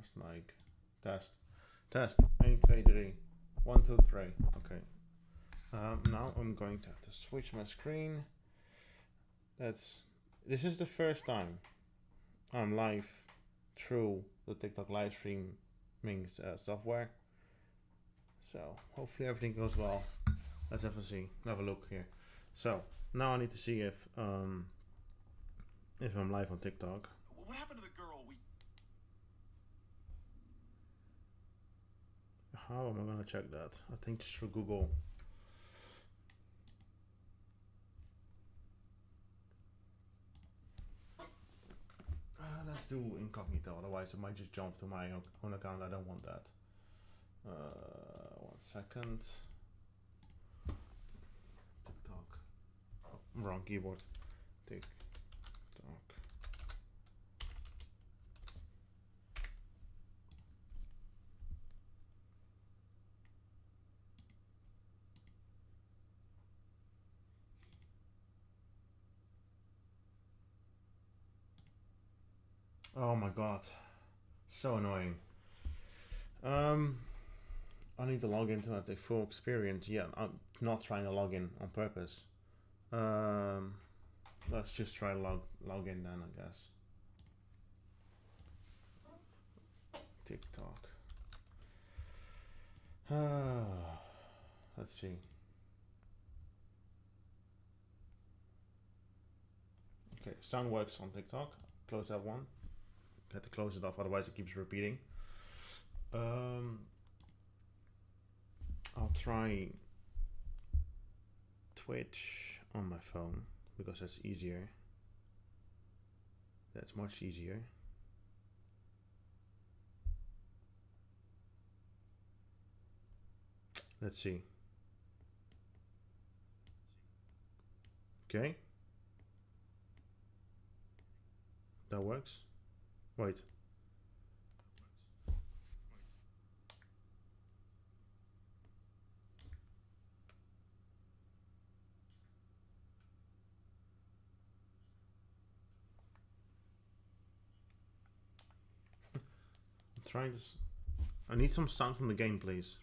Test mic. Test. 1, 2, 3. 1, 2, 3. Okay. Now I'm going to have to switch my screen. This is the first time I'm live through the TikTok live streaming software. So hopefully everything goes well. Let's have a see. Have a look here. So now I need to see if I'm live on TikTok. What happened to the girl we... How am I gonna check that? I think it's through Google. Let's do incognito, otherwise I might just jump to my own account. I don't want that. 1 second. TikTok. Oh, wrong keyboard. TikTok. Oh my god, so annoying. I need to log in to have the full experience. Yeah, I'm not trying to log in on purpose. Let's just try to log in then, I guess. TikTok. Let's see. Okay, sound works on TikTok. Close that one. Had to close it off, otherwise it keeps repeating. I'll try Twitch on my phone because that's easier. That's much easier. Let's see. Okay. That works. Wait. I'm trying to... I need some sound from the game, please.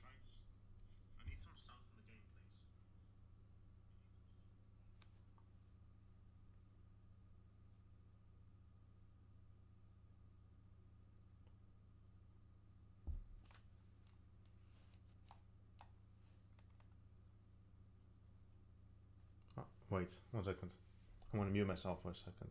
Oh, wait, 1 second. I'm gonna mute myself for a second.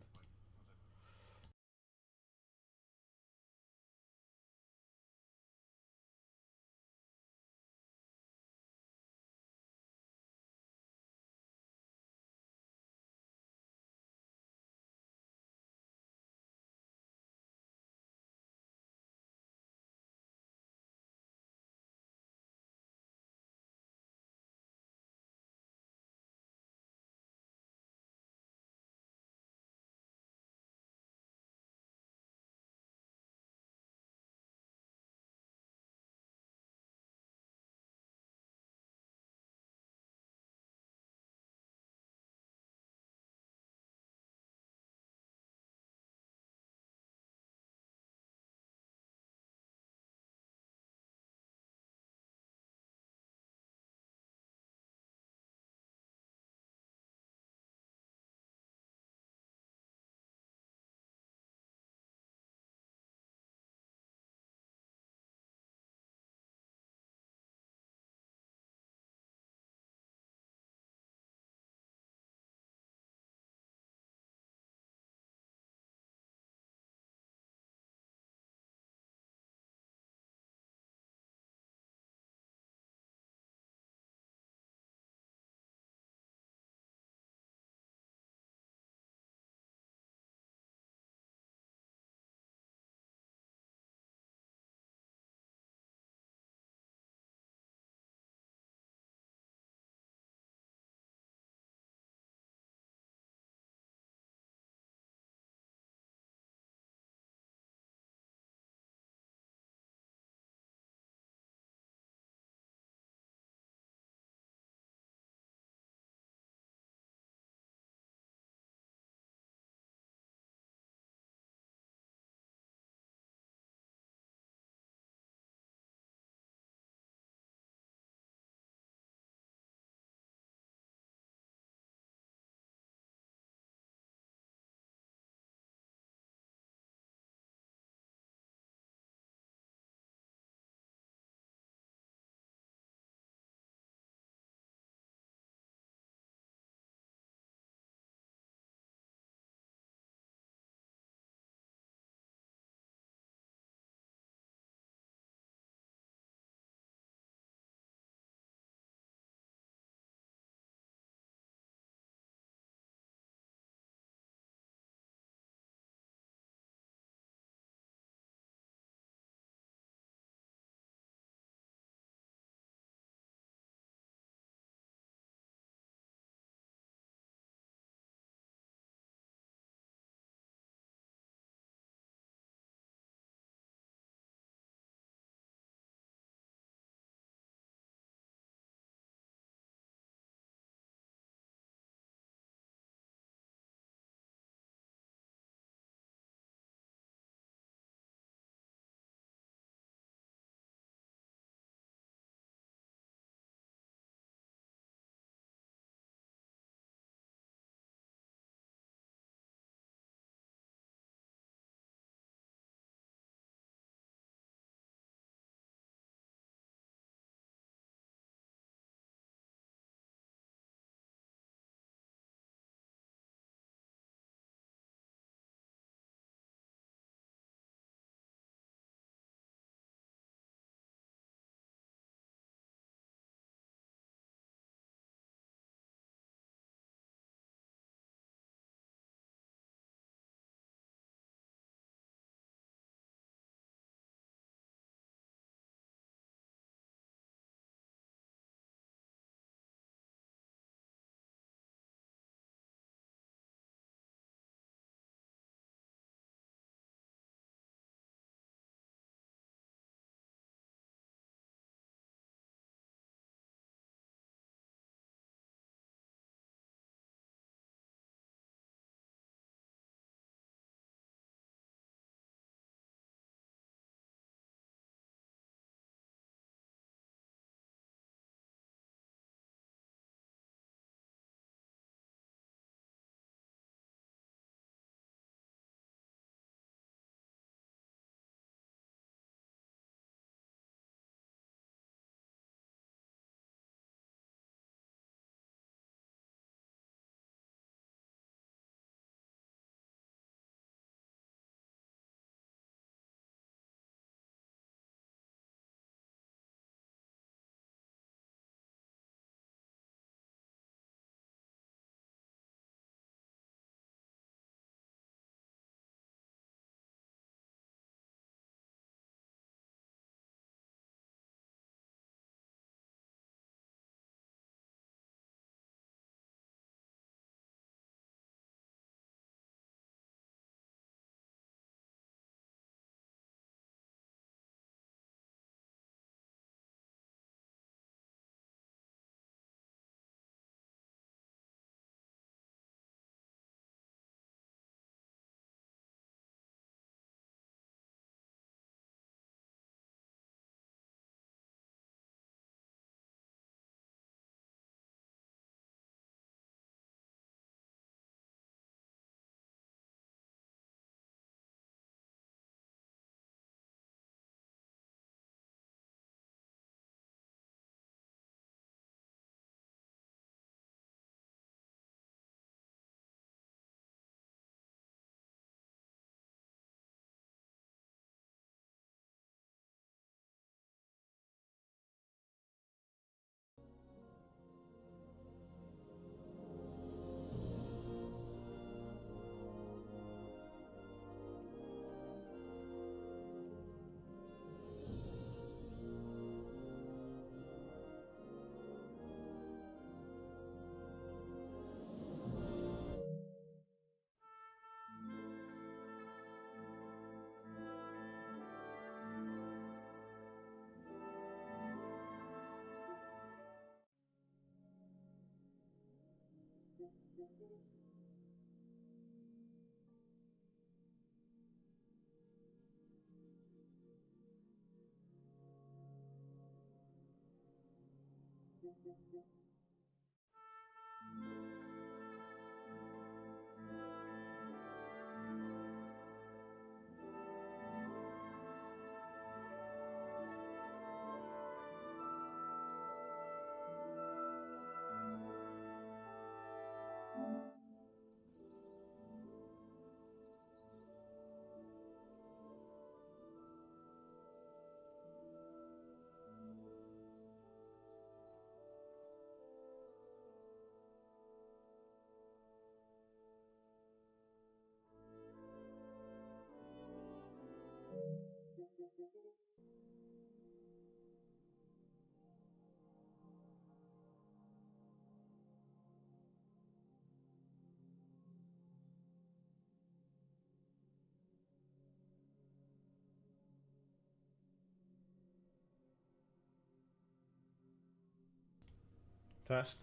Test.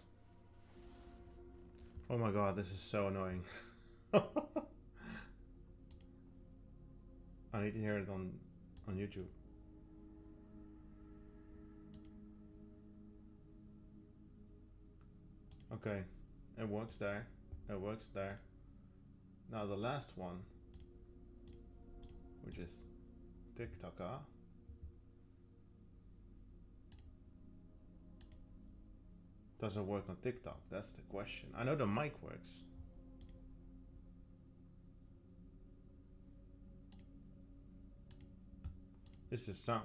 Oh my god, this is so annoying. I need to hear it on YouTube. Okay, it works there. It works there. Now the last one, which is TikToker. Doesn't work on TikTok, that's the question. I know the mic works. This is sound.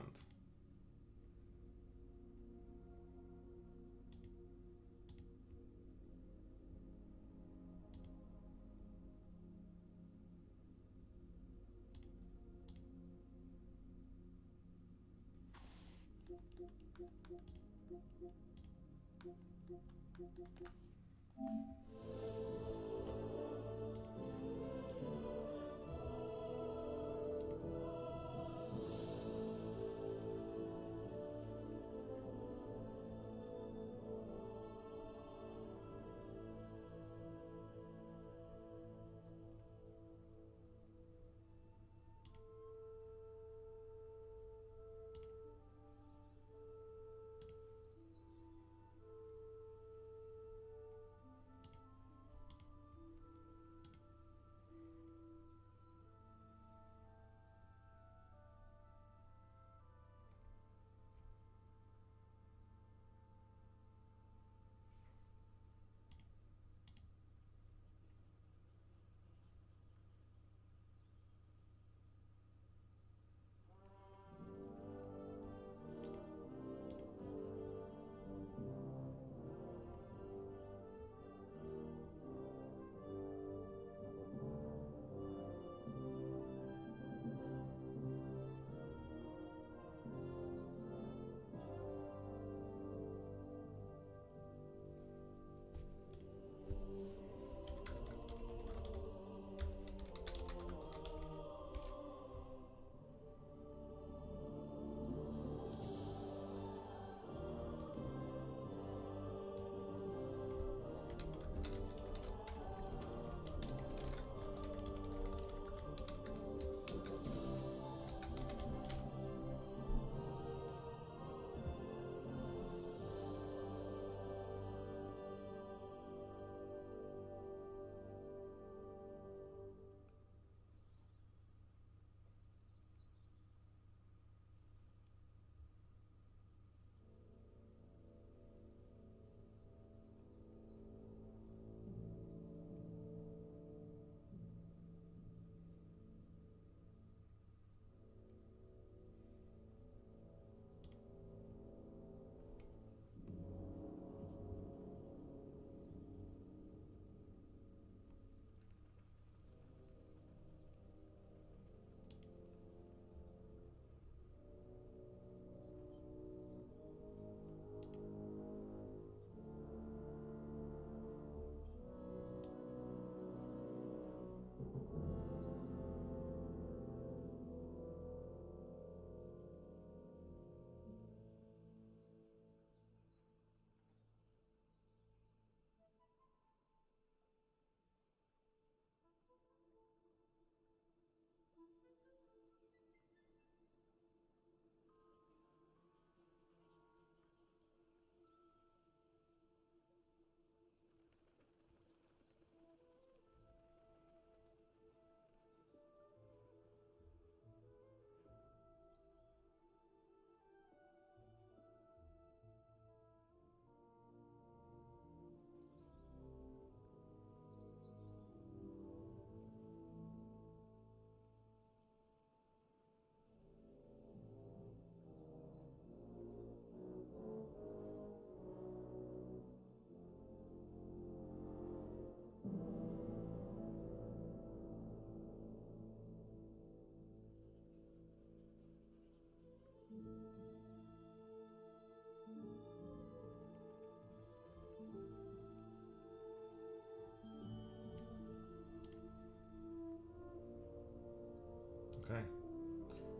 Okay.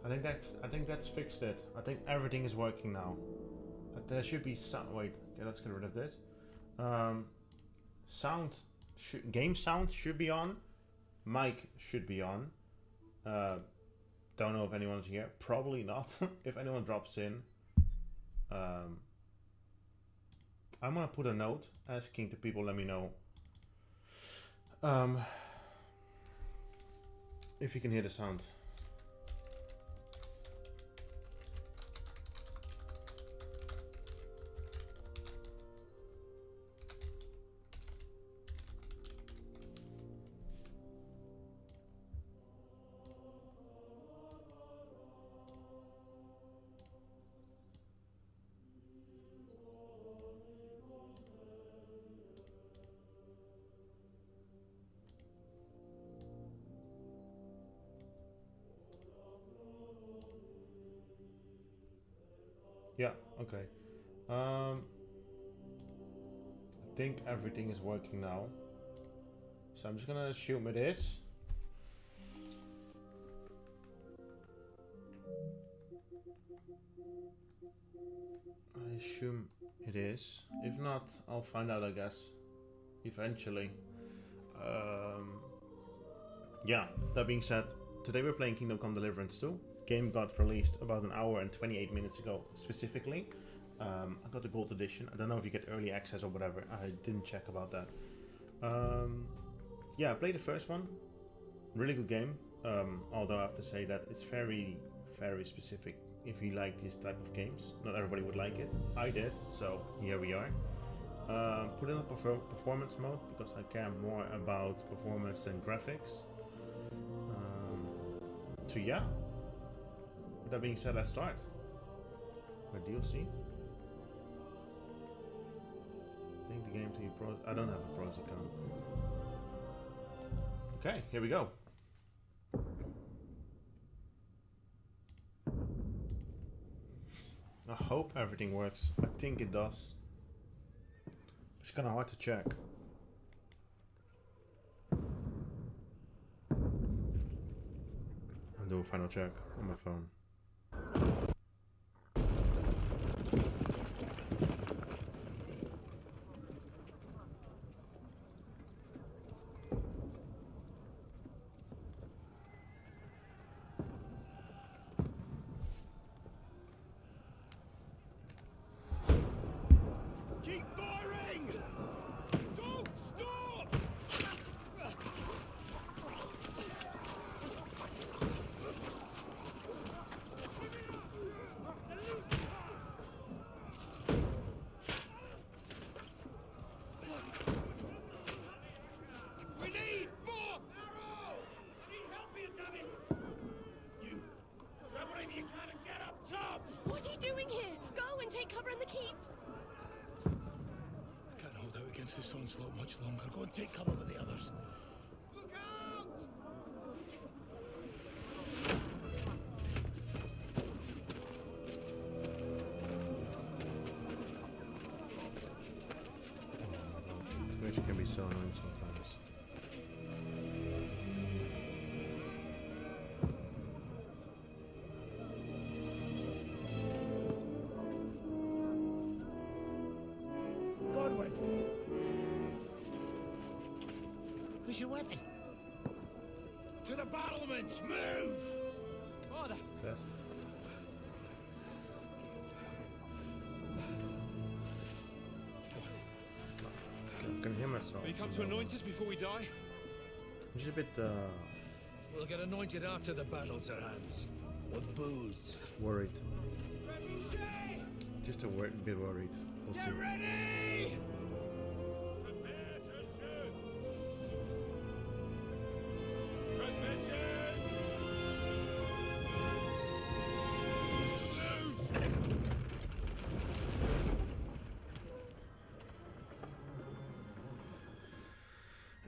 I think that's fixed it. I think everything is working now. There should be some. Wait. Okay, let's get rid of this. Game sound should be on. Mic should be on. Don't know if anyone's here. Probably not. If anyone drops in, I'm gonna put a note asking the people. Let me know if you can hear the sound. Yeah, okay. I think everything is working now. So I'm just gonna assume it is. I assume it is. If not, I'll find out, I guess. Eventually. Yeah, that being said, today we're playing Kingdom Come Deliverance 2. Game got released about an hour and 28 minutes ago, specifically. I got the gold edition. I don't know if you get early access or whatever. I didn't check about that. Yeah, I played the first one. Really good game. Although I have to say that it's very, very specific if you like these type of games. Not everybody would like it. I did, so here we are. Put in a performance mode because I care more about performance than graphics. So yeah. That being said, let's start. My DLC. I think the game to be pros. I don't have a pros account. Okay, here we go. I hope everything works. I think it does. It's kind of hard to check. I'll do a final check on my phone. Much longer. Go and take cover with the others. Look out! Twitch can be so annoying sometimes. Godwin! Where's your weapon? To the battlements! Move! Order! Test. I can hear myself. Will you come to anoint us before we die? I'm just a bit We'll get anointed after the battle, Sir Hans. With booze. worried. Just a bit worried. We'll see. Get ready!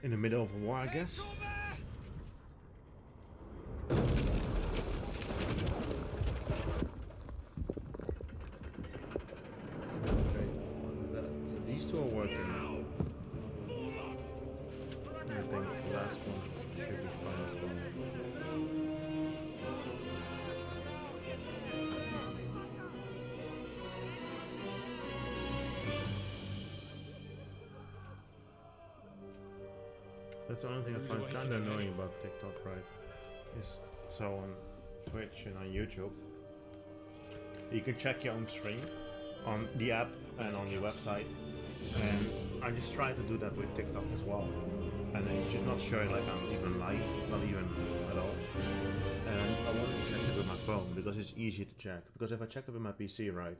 In the middle of a war, I guess. That's the only thing I find kind of annoying about TikTok, right? Is so on Twitch and on YouTube, you can check your own stream on the app and on your website, and I just try to do that with TikTok as well. And it's just not showing like I'm even live, not even at all. And I want to check it with my phone because it's easier to check. Because if I check it with my PC, right,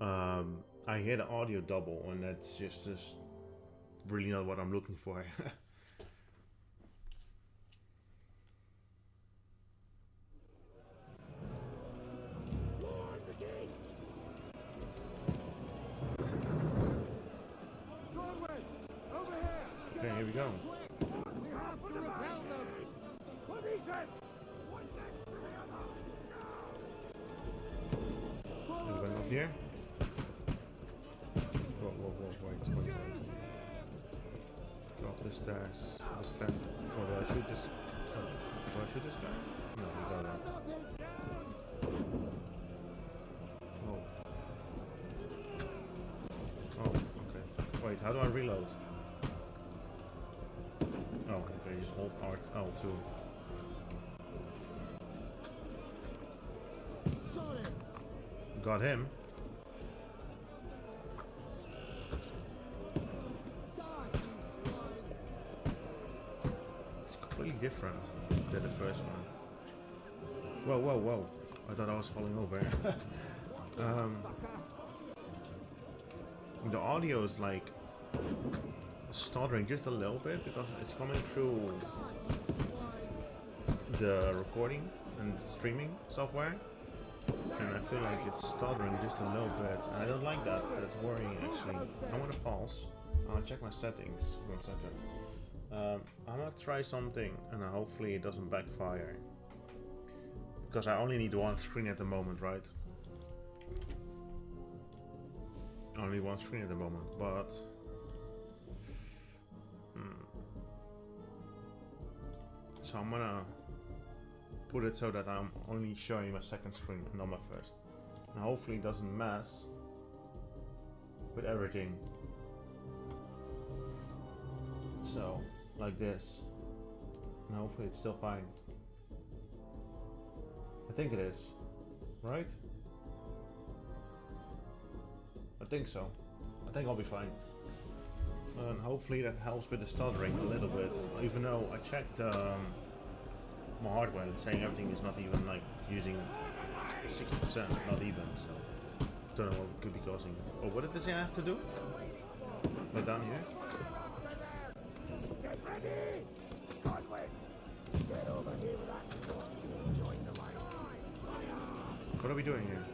I hear the audio double, and that's just really not what I'm looking for. Okay, here we go. Anyone up here? Wait. Go up the stairs. Defend. Oh, do I shoot this? Oh, do I shoot this guy? No, he got it. Oh, okay. Wait, how do I reload? Oh, okay, just hold L2. Got him. It's completely different than the first one. Whoa. I thought I was falling over. The audio is like stuttering just a little bit because it's coming through the recording and the streaming software, and I feel like it's stuttering just a little bit, and I don't like that. That's worrying actually. I want to pause. I'll check my settings. 1 second. I'm gonna try something, and hopefully it doesn't backfire, because I only need one screen at the moment, right? Only one screen at the moment, but so I'm gonna put it so that I'm only showing my second screen and not my first, and hopefully it doesn't mess with everything. So like this, and hopefully it's still fine. I think it is, right? I think so. I think I'll be fine. And hopefully that helps with the stuttering a little bit. Even though I checked my hardware and saying everything is not even like using 60%, not even. So don't know what could be causing it. Oh, what did this guy have to do? Go down here. Get ready! Get over here with that. Join the line. What are we doing here?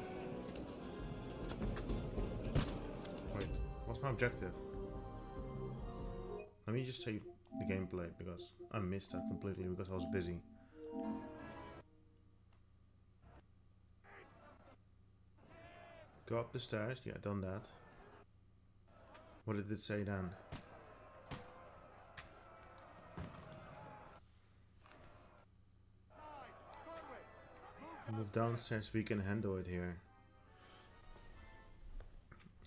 What's my objective? Let me just save the gameplay because I missed that completely because I was busy. Go up the stairs. Yeah, done that. What did it say then? Move downstairs, we can handle it here.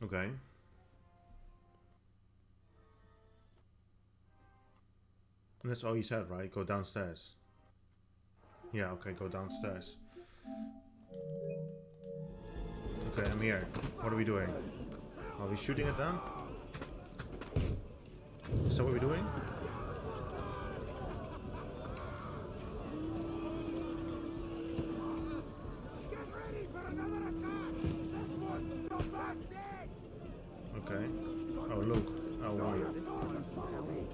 Okay. And that's all you said, right? Go downstairs. Yeah, okay, go downstairs. Okay, I'm here. What are we doing? Are we shooting it down? Is that what we're doing? Get ready for another attack! This one's not that dead! Okay. Oh, look. Oh, wait.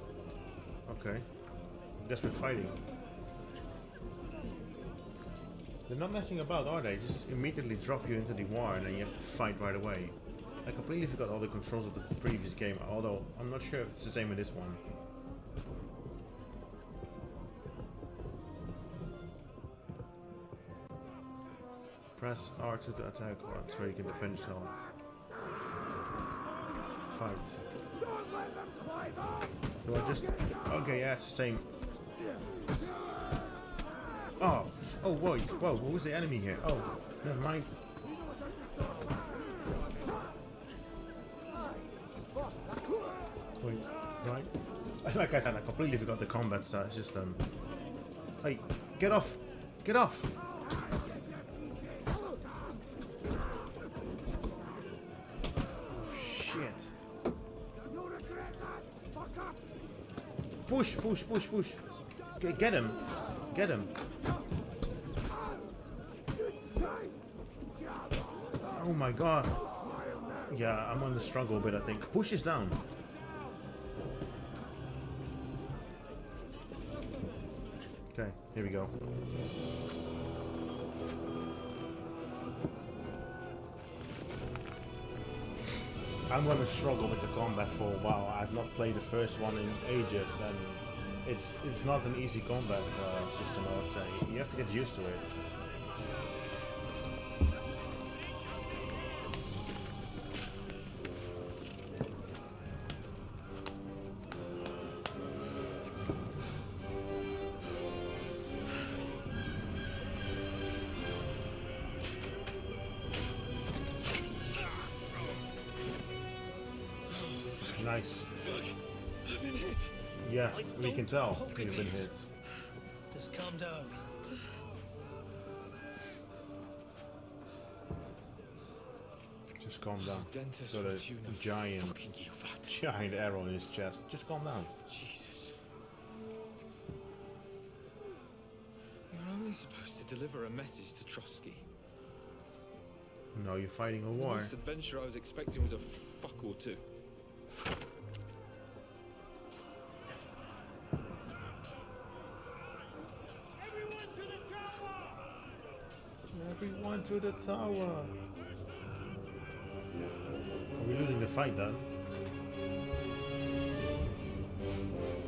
Okay. Guess we're fighting. They're not messing about, are they? Just immediately drop you into the war and then you have to fight right away. I completely forgot all the controls of the previous game, although I'm not sure if it's the same in this one. Press R2 to attack or so you can defend yourself. Fight. Do I just... Okay, yeah, it's the same. Oh, wait, whoa, who's the enemy here? Oh, never mind. Wait, right? Like I said, I completely forgot the combat system. Hey, get off! Get off! Shit. Push, push, push, push. Get him. Get him. Oh my god. Yeah, I'm on the struggle a bit, I think. Push is down. Okay, here we go. I'm gonna struggle with the combat for a while. I've not played the first one in ages, and it's not an easy combat system, I would say. You have to get used to it. Nice. I've been hit. Yeah, I we can don't tell hope you've it been is. hit. Just calm down. Just calm down. Dentist Got a fortune of giant fucking you, vat. giant arrow in his chest. Just calm down. Jesus. We were only supposed to deliver a message to Trotsky. No, you're fighting a The war. next adventure I was expecting was a fuck or two. Everyone to the tower. Are we losing the fight then?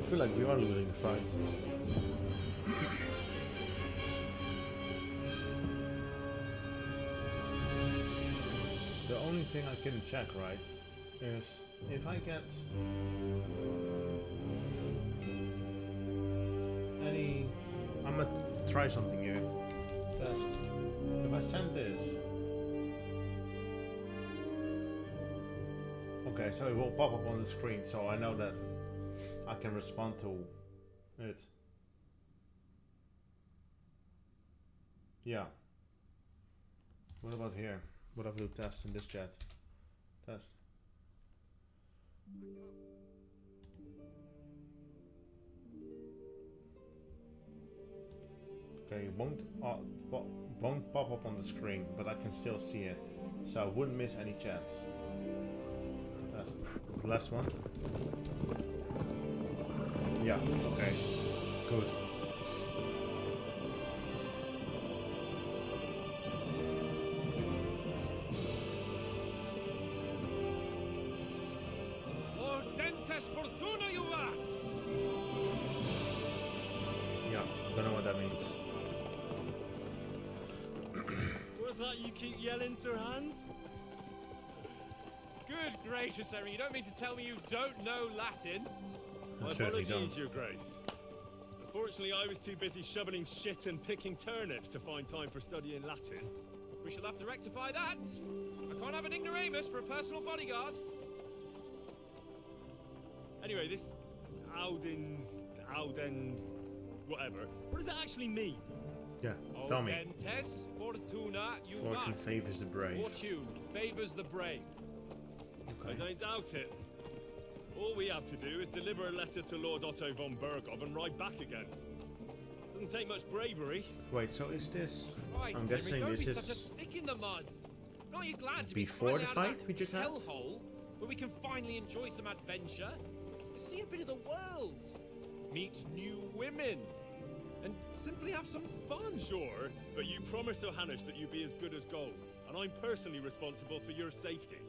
I feel like we are losing the fight. The only thing I can check, right, is if I get any... I'm gonna try something here. Test. If I send this... Okay, so it will pop up on the screen, so I know that I can respond to it. Yeah. What about here? What if I do test in this chat? Test. Okay, it won't pop up on the screen, but I can still see it, so I wouldn't miss any chats. Test. Last one. Yeah. Okay. Good. Lord Dentist Fortuna, you vat! Yeah. Don't know what that means. What's that you keep yelling, Sir Hans? Good gracious, sir, you don't mean to tell me you don't know Latin? I My certainly apologies, don't. Your Grace. Unfortunately, I was too busy shoveling shit and picking turnips to find time for studying Latin. We shall have to rectify that. I can't have an ignoramus for a personal bodyguard. Anyway, this Auden, whatever. What does that actually mean? Yeah. Tell me. Dentes Fortuna, you Fortune vat. favors the brave. Fortune favors the brave. I Okay. don't doubt it. All we have to do is deliver a letter to Lord Otto von Bergov and ride back again. Doesn't take much bravery. Wait. So is this? Christ, I'm Henry, guessing don't this be such a is stick in the mud. Not you glad to before be the finally out of fight we just that had? hellhole where we can finally enjoy some adventure, see a bit of the world, meet new women, and simply have some fun. Sure, but you promised Johannes that you'd be as good as gold, and I'm personally responsible for your safety.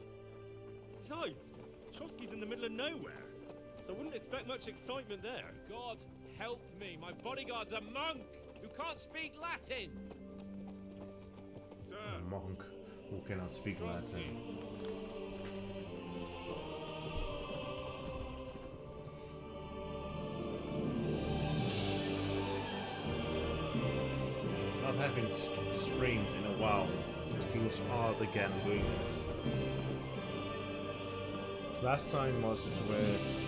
Besides, Trotsky's in the middle of nowhere, so I wouldn't expect much excitement there. God help me, my bodyguard's a monk who can't speak Latin. Sir, a monk who cannot speak Latin? Not having streamed in a while. It feels odd again doing this. Last time was with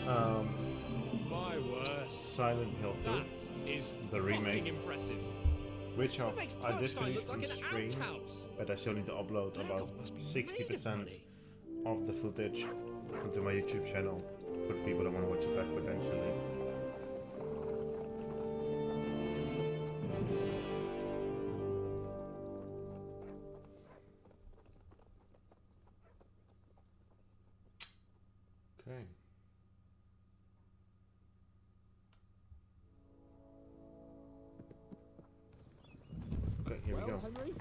My word. Silent Hill 2, That is the remake, impressive. which It makes I did Perkstein finish look on like an stream, outhouse. but I still need to upload about Blackov must be 60% made of money. of the footage onto my YouTube channel for the people that want to watch it back potentially. Okay. Okay, here we go. Henry,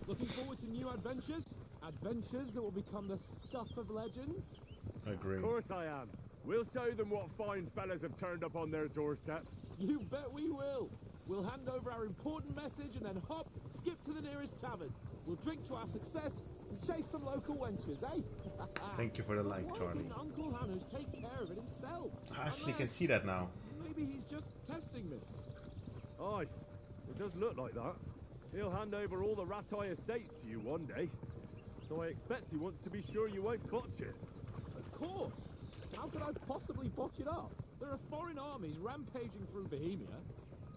looking forward to new adventures? Adventures that will become the stuff of legends? Agree. Of course I am. We'll show them what fine fellas have turned up on their doorstep. You bet we will. We'll hand over our important message and then hop, skip to the nearest tavern. We'll drink to our success and chase some local wenches, eh? Thank you for the like, Why Charlie. didn't Uncle Hanners take care of it himself? I actually can Unless see that now. maybe he's just testing me. Aye, it does look like that. He'll hand over all the Ratai estates to you one day. So I expect he wants to be sure you won't botch it. Of course. How could I possibly botch it up? There are foreign armies rampaging through Bohemia.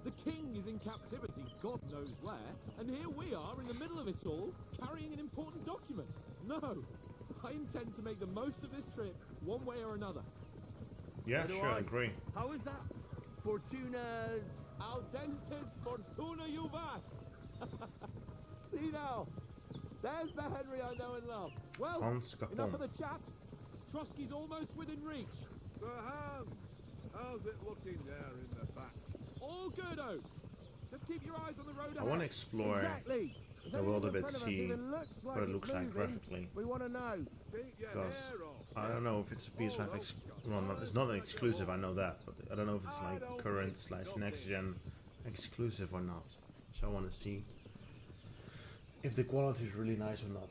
The king is in captivity, God knows where, and here we are in the middle of it all, carrying an important document. No, I intend to make the most of this trip, one way or another. Yeah, So do sure, I. agree. How is that? Fortuna... Audentes fortuna juvat. See now, there's the Henry I know and love. Well, Hans enough Capon. of the chat. Trotsky's almost within reach. Sir Hans, how's it looking there in the back? All good, Oaks. Just keep your eyes on the road I ahead. want to explore Exactly. If the world a anything in bit, front of us see even looks what like it looks it's like moving, graphically. we want to know. Think your Because hair off. I don't know if it's a PS5 well, it's not an exclusive, I know that, but I don't know if it's like current / next gen exclusive or not. So I want to see if the quality is really nice or not.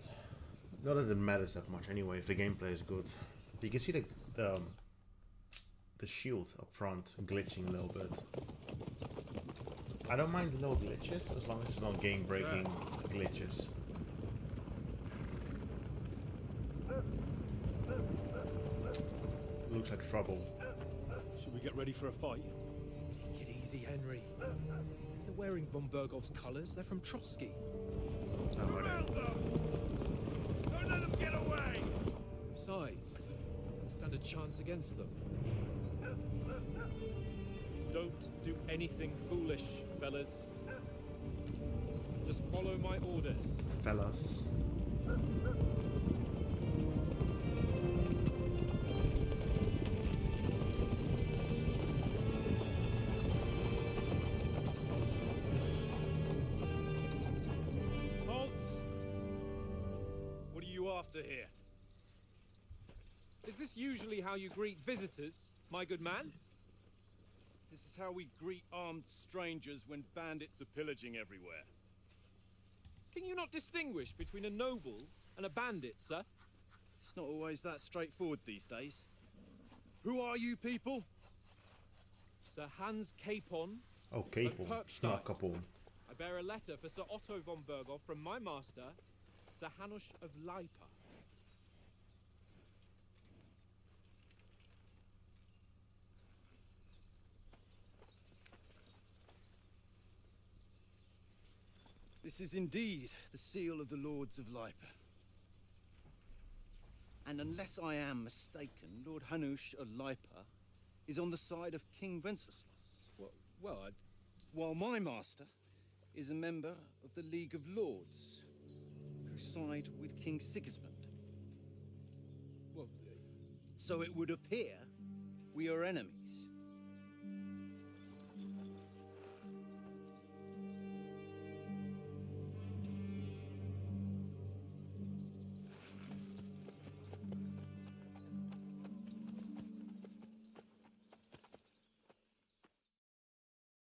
Not that it matters that much anyway, if the gameplay is good. You can see the shield up front glitching a little bit. I don't mind the little glitches as long as it's not game breaking glitches. Looks like trouble. Should we get ready for a fight? Take it easy, Henry. They're wearing von Bergov's colours. They're from Trotsky. Don't let them get away! Besides, don't stand a chance against them. Don't do anything foolish, fellas. Just follow my orders. Fellas. Halt! What are you after here? Is this usually how you greet visitors, my good man? This is how we greet armed strangers when bandits are pillaging everywhere. Can you not distinguish between a noble and a bandit, sir? It's not always that straightforward these days. Who are you people? Sir Hans Capon. Oh, Capon, Perkstein. not Capon. I bear a letter for Sir Otto von Bergov from my master, Sir Hanush of Lipa. This is indeed the seal of the Lords of Lipa. And unless I am mistaken, Lord Hanush of Lipa is on the side of King Wenceslas. While my master is a member of the League of Lords, who side with King Sigismund. So it would appear we are enemies.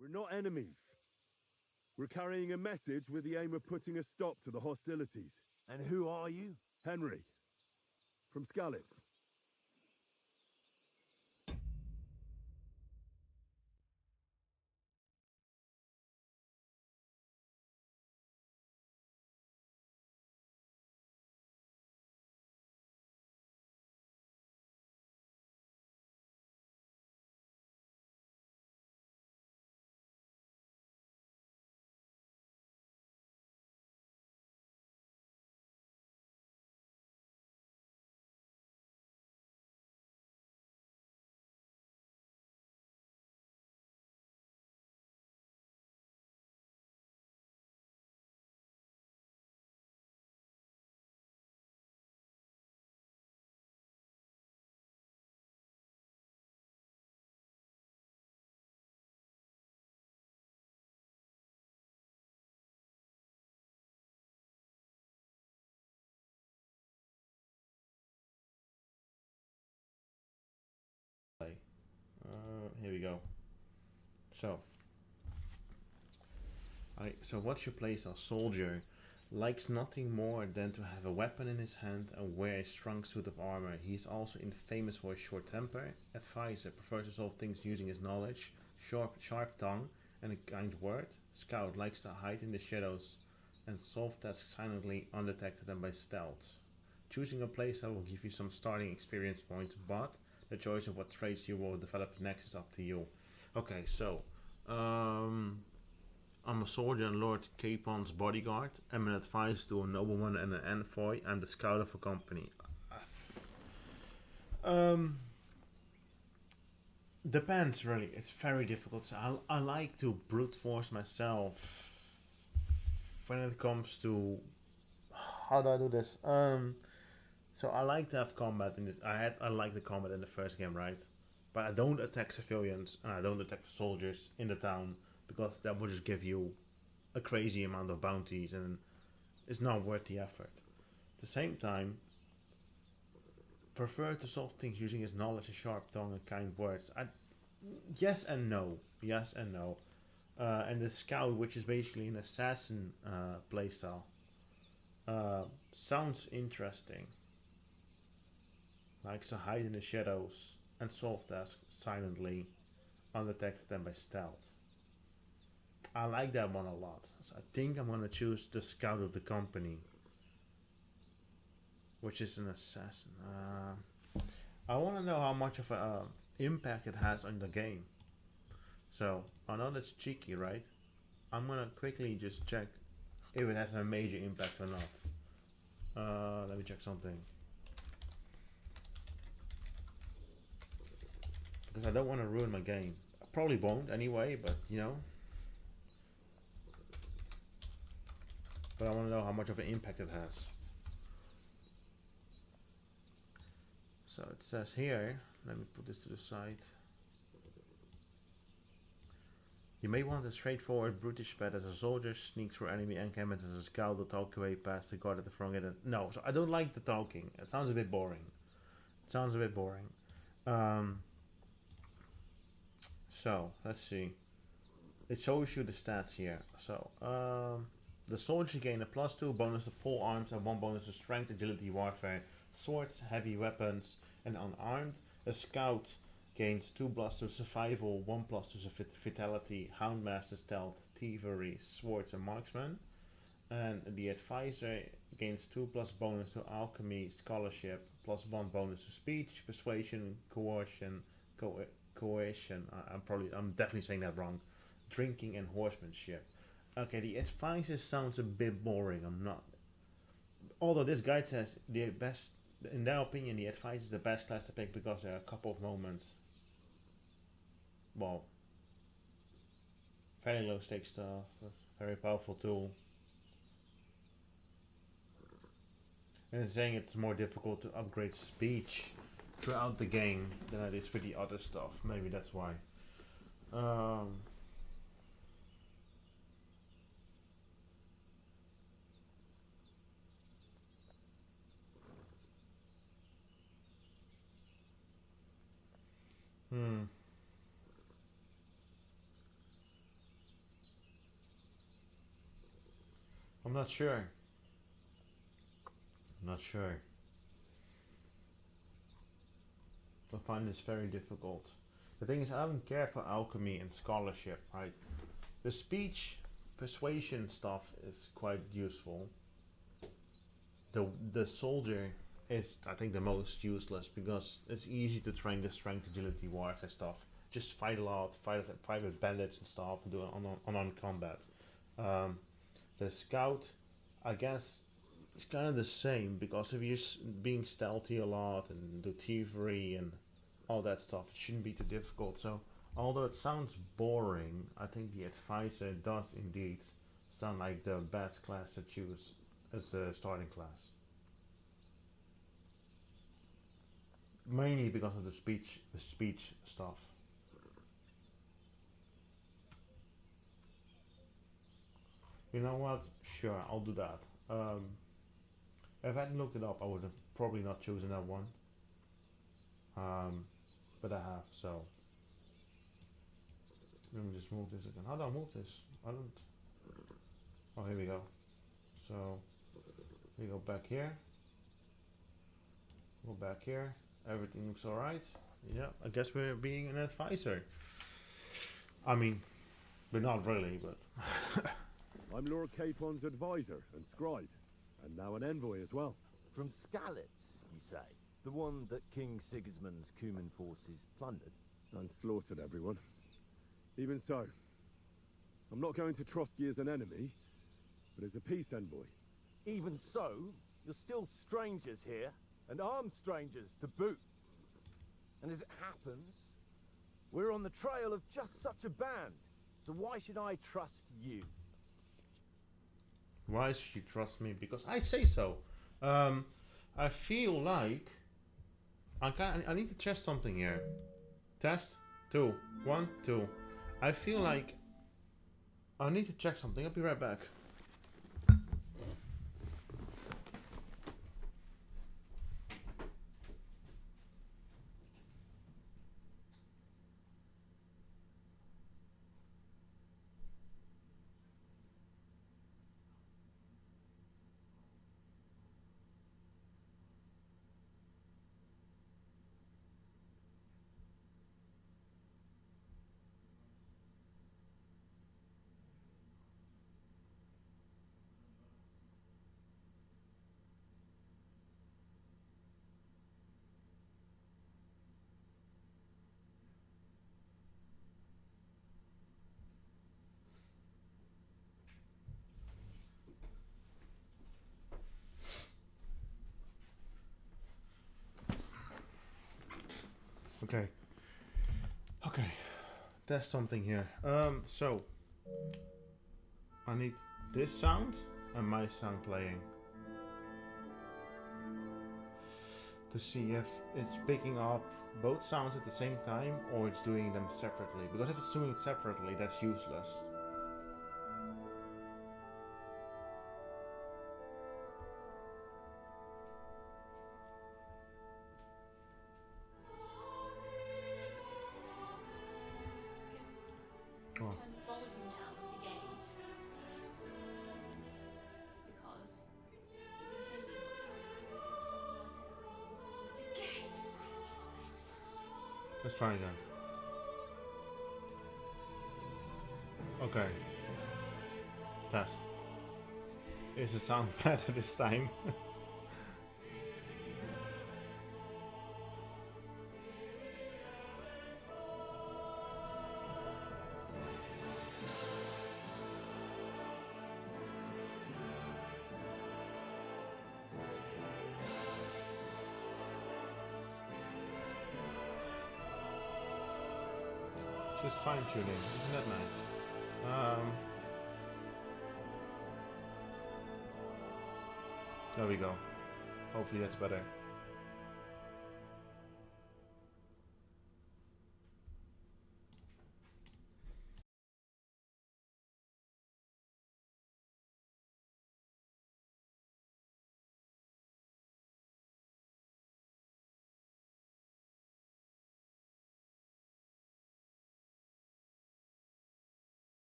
We're not enemies. We're carrying a message with the aim of putting a stop to the hostilities. And who are you? Henry, from Skalitz. here we go. So what's your playstyle? Soldier likes nothing more than to have a weapon in his hand and wear a strong suit of armor. He is also infamous for his short temper. Advisor prefers to solve things using his knowledge. Sharp tongue and a kind word. Scout likes to hide in the shadows and solve tasks silently, undetected and by stealth. Choosing a playstyle will give you some starting experience points, but the choice of what traits you will develop next is up to you. Okay, so I'm a soldier and Lord Capon's bodyguard. I'm an advisor to a nobleman and an envoy. I'm the scout of a company. Depends, really. It's very difficult. So I like to brute force myself when it comes to how do I do this. So I like to have combat in this. I like the combat in the first game, right? But I don't attack civilians and I don't attack the soldiers in the town, because that would just give you a crazy amount of bounties and it's not worth the effort. At the same time, prefer to solve things using his knowledge, a sharp tongue and kind words. Yes and no. Yes and no. And the scout, which is basically an assassin playstyle, sounds interesting. Likes to hide in the shadows and solve tasks silently, undetected and by stealth. I like that one a lot. So I think I'm gonna choose the scout of the company, which is an assassin. I want to know how much of an impact it has on the game. So I know that's cheeky, right? I'm gonna quickly just check if it has a major impact or not. Let me check something, because I don't want to ruin my game. I probably won't anyway, but you know. But I want to know how much of an impact it has. So it says here, let me put this to the side. You may want a straightforward brutish path as a soldier, sneak through enemy encampments as a scout, or talk your way past the guard at the front gate. No, so I don't like the talking. It sounds a bit boring. So let's see. It shows you the stats here. So the soldier gain a +2 bonus to pole arms and 1 bonus to strength, agility, warfare, swords, heavy weapons, and unarmed. A scout gains 2+ to survival, 1+ to vitality, houndmaster, stealth, thievery, swords, and marksman. And the advisor gains 2+ bonus to alchemy, scholarship, +1 bonus to speech, persuasion, coercion. I'm definitely saying that wrong. Drinking and horsemanship. Okay, the advisor sounds a bit boring. I'm not. Although this guide says the best, in their opinion, the advisor is the best class to pick because there are a couple of moments. Well, very low stakes stuff, very powerful tool. And it's saying it's more difficult to upgrade speech throughout the game than it is with the other stuff. Maybe that's why. I'm not sure. I find this very difficult. The thing is, I don't care for alchemy and scholarship, right? The speech, persuasion stuff is quite useful. The soldier is, I think, the most useless because it's easy to train the strength, agility, warfare stuff. Just fight a lot, fight with bandits and stuff, and do unarmed combat. The scout, I guess, it's kind of the same because if you're being stealthy a lot and do thievery and all that stuff, it shouldn't be too difficult. So, although it sounds boring, I think the advisor does indeed sound like the best class to choose as a starting class. Mainly because of the speech stuff. You know what? Sure, I'll do that. If I hadn't looked it up, I would have probably not chosen that one. But I have, so Let me just move this again. How do I move this? I don't. Oh, here we go. So we go back here. Go back here. Everything looks alright. Yeah, I guess we're being an advisor. I mean, we're not really, but. I'm Lord Capon's advisor and scribe, and now an envoy as well. From Skalitz, you say? The one that King Sigismund's Cuman forces plundered? And slaughtered everyone. Even so, I'm not going to Trotsky as an enemy, but as a peace envoy. Even so, you're still strangers here, and armed strangers to boot. And as it happens, we're on the trail of just such a band, so why should I trust you? Why should you trust me? Because I say so. I feel like I need to test something here. Test 2 1 2. I feel like I need to check something. I'll be right back. Okay, test something here. So I need this sound and my sound playing to see if it's picking up both sounds at the same time or it's doing them separately. Because if it's doing it separately, that's useless. Turn the volume down of the gauge because you can hear the game is like this really high. Let's try again. Okay. Test. Is the sound better this time? Just fine tuning, isn't that nice? There we go. Hopefully that's better.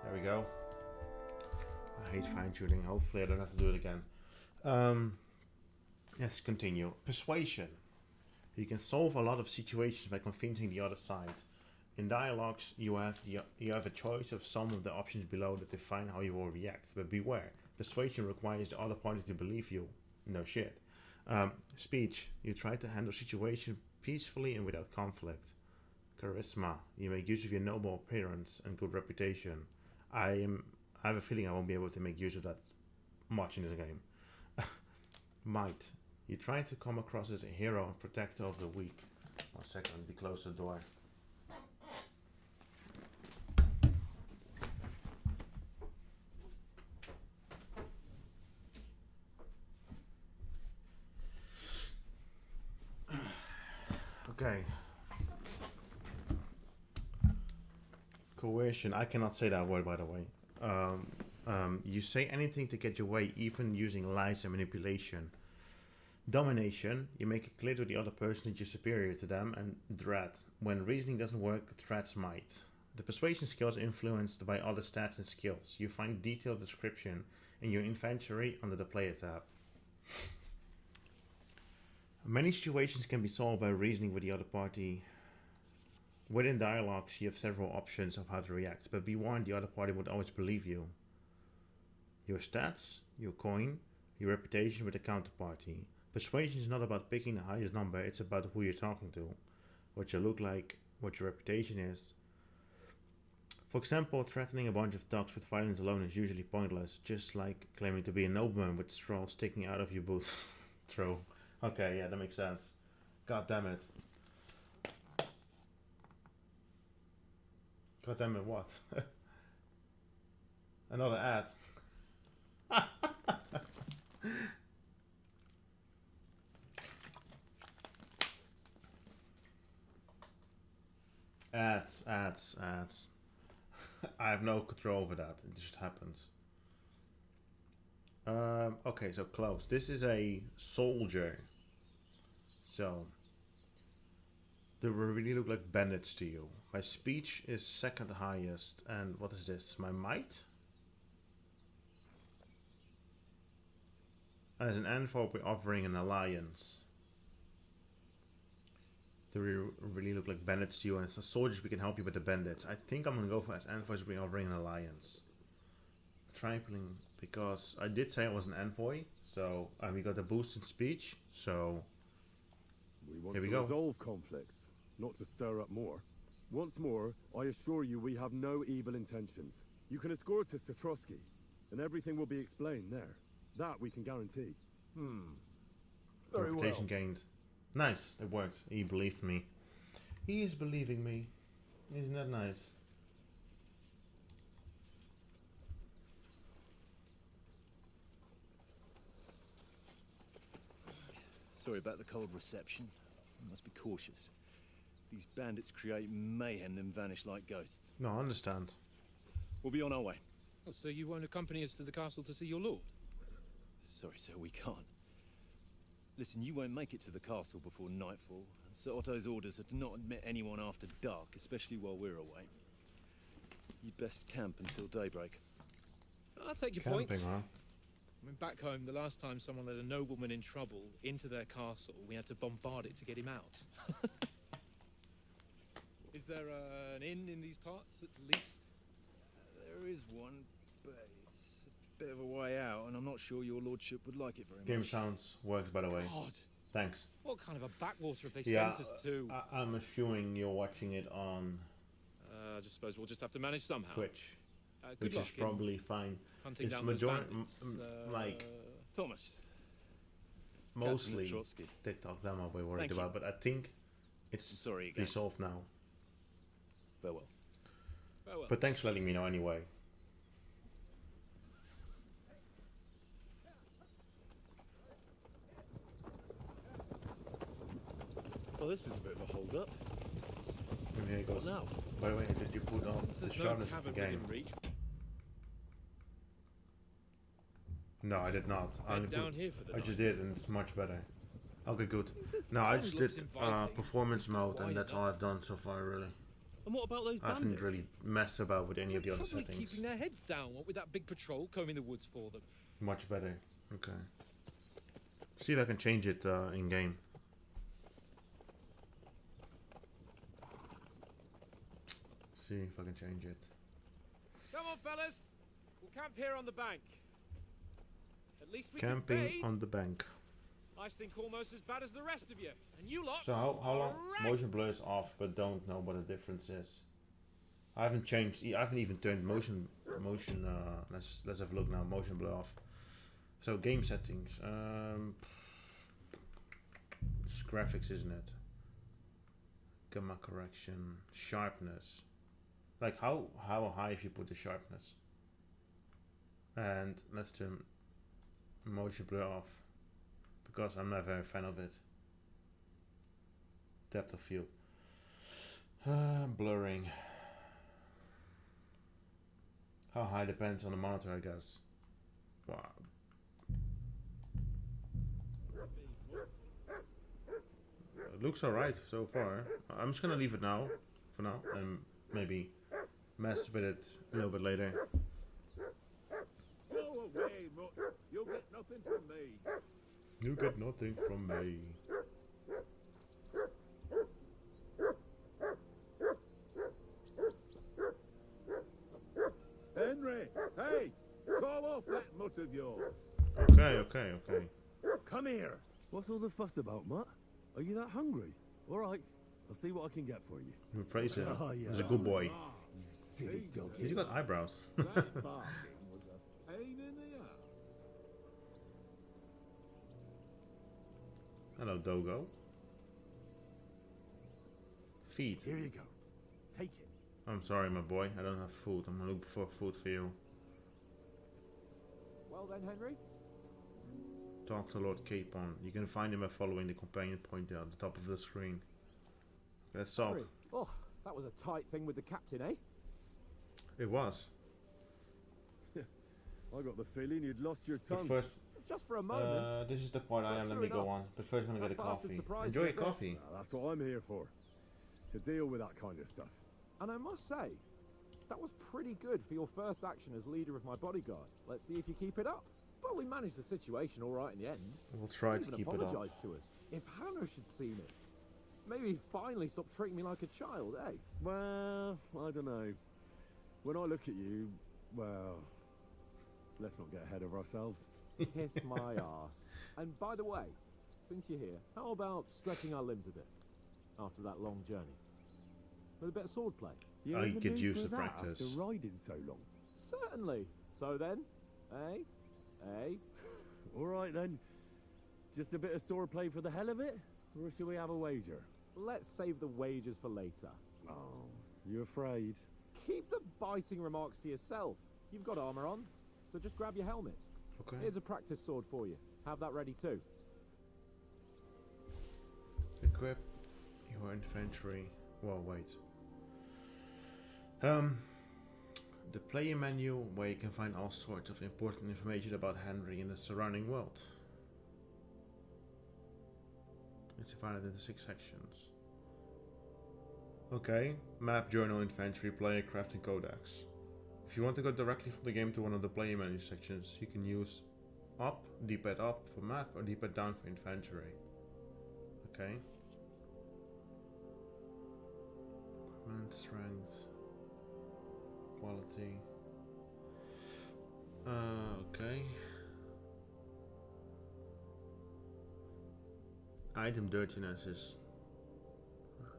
There we go. I hate fine tuning. Hopefully I don't have to do it again. Let's continue. Persuasion. You can solve a lot of situations by convincing the other side. In dialogues, you have a choice of some of the options below that define how you will react. But beware, persuasion requires the other party to believe you. No shit. Speech. You try to handle situation peacefully and without conflict. Charisma. You make use of your noble appearance and good reputation. I I have a feeling I won't be able to make use of that much in this game. Might. You try to come across as a hero and protector of the weak. 1 second, let me close the door. Okay. Coercion. I cannot say that word, by the way. You say anything to get your way, even using lies and manipulation. Domination. You make it clear to the other person that you're superior to them. And dread. When reasoning doesn't work, threats might. The persuasion skills are influenced by other stats and skills. You find detailed description in your inventory under the player tab. Many situations can be solved by reasoning with the other party. Within dialogues, you have several options of how to react, but be warned, the other party won't always believe you. Your stats, your coin, your reputation with the counterparty. Persuasion is not about picking the highest number, it's about who you're talking to, what you look like, what your reputation is. For example, threatening a bunch of thugs with violence alone is usually pointless, just like claiming to be a nobleman with straw sticking out of your boot. True. Okay, yeah, that makes sense. God damn it. God damn it, what? Another ad. Ads. I have no control over that. It just happens. Okay, so close. This is a soldier. So they really look like bandits to you. My speech is second highest. And what is this? My might? As an envoy, we're offering an alliance. They really look like bandits to you. And as soldiers, we can help you with the bandits. I think I'm going to go for as envoys, we're offering an alliance. Tripling, because I did say I was an envoy. So we got a boost in speech. So We want to resolve conflicts, not to stir up more. Once more, I assure you we have no evil intentions. You can escort us to Trotsky, and everything will be explained there. That we can guarantee. Very reputation well. gained. Nice, it worked. He believed me. He is believing me. Isn't that nice? Sorry about the cold reception. You must be cautious. These bandits create mayhem, then vanish like ghosts. No, I understand. We'll be on our way. Oh, so you won't accompany us to the castle to see your lord? Sorry, sir, we can't. Listen, you won't make it to the castle before nightfall. Sir Otto's orders are to not admit anyone after dark, especially while we're away. You'd best camp until daybreak. I'll take your Camping, point. huh? I mean, back home, the last time someone led a nobleman in trouble into their castle, we had to bombard it to get him out. Is there an inn in these parts, at least? There is one, but it's a bit of a way out, and I'm not sure your lordship would like it very Game much. sounds works, by the way. God, Thanks. what kind of a backwater have they Yeah, sent us to? I'm assuming you're watching it on I just suppose we'll just have to manage somehow. Twitch, Good which luck is in probably fine. hunting It's down those majority, bandits. like Thomas. mostly Trotsky. TikTok. That I'm not worried Thank you. about, but I think it's Sorry again. resolved now. Farewell. Farewell. But thanks for letting me know anyway. Well, this is a bit of a hold-up. And here he goes. What now? By the way, did you put on Since the there's no sharpness of the tavern game? within reach, No, I did not. I, bed down here for the I night. just did, and it's much better. Okay, good. No, I just looks did inviting. performance mode, Why and that's not? all I've done so far, really. And what about those I bandits? haven't really messed about with any of the other probably settings. keeping their heads down, what with that big patrol combing the woods for them. Much better. Okay. See if I can change it in game. See if I can change it. Come on, fellas. We'll camp here on the bank. At least we Camping can bathe. on the bank. I stink almost as bad as the rest of you. And you lot. So how long? are wrecked. Motion blur is off, but don't know what the difference is. I haven't changed. I haven't even turned motion. Let's have a look now. Motion blur off. So game settings. It's graphics, isn't it? Gamma correction, sharpness. Like how high if you put the sharpness? And let's turn motion blur off because I'm not very a fan of it. Depth of field. Blurring. How high depends on the monitor, I guess. Wow. It looks alright so far. I'm just gonna leave it now, for now, and maybe mess with it a little bit later. Go away, Mutt. You'll get nothing from me. You get nothing from me. Henry, hey! Call off that mutt of yours. Okay. Come here. What's all the fuss about, Mutt? Are you that hungry? All right, I'll see what I can get for you. We praise him. Oh, yeah. He's a good boy. Ah, You silly dog. He's got eyebrows. that bargain was a pain in the ass. Hello, Dogo. Feed. Here you go. Take it. I'm sorry, my boy. I don't have food. I'm looking for food for you. Well then, Henry. Talk to Lord Capon. You can find him by following the companion pointer at the top of the screen. Let's talk. Henry. Oh, that was a tight thing with the captain, eh? It was. I got the feeling you'd lost your But tongue. first, Just for a moment. this is the part I am. Let me go on. But first, I'm gonna get a That bastard coffee. surprised Enjoy me a a bit. coffee. That's what I'm here for. To deal with that kind of stuff. And I must say, that was pretty good for your first action as leader of my bodyguard. Let's see if you keep it up. Well, we managed the situation all right in the end. We'll try to Even keep it up. apologized to us. If Hannah had seen it, maybe he'd finally stop treating me like a child, eh? Well, I don't know. When I look at you, well, let's not get ahead of ourselves. Kiss my arse. And by the way, since you're here, how about stretching our limbs a bit after that long journey? With a bit of swordplay? You're I in the could mood use for the that practice. After riding so long. Certainly. So then, eh? All right then. Just a bit of swordplay for the hell of it? Or shall we have a wager? Let's save the wagers for later. Oh, you afraid? Keep the biting remarks to yourself. You've got armor on, so just grab your helmet. Okay. Here's a practice sword for you. Have that ready too. Equip your infantry. Well, wait. The player menu where you can find all sorts of important information about Henry and the surrounding world. It's divided into 6 sections. Okay, map, journal, inventory, player, craft, and codex. If you want to go directly from the game to one of the player menu sections, you can use up, D-pad up for map, or D-pad down for inventory. Okay. Equipment, strength, quality. Okay. Item dirtiness is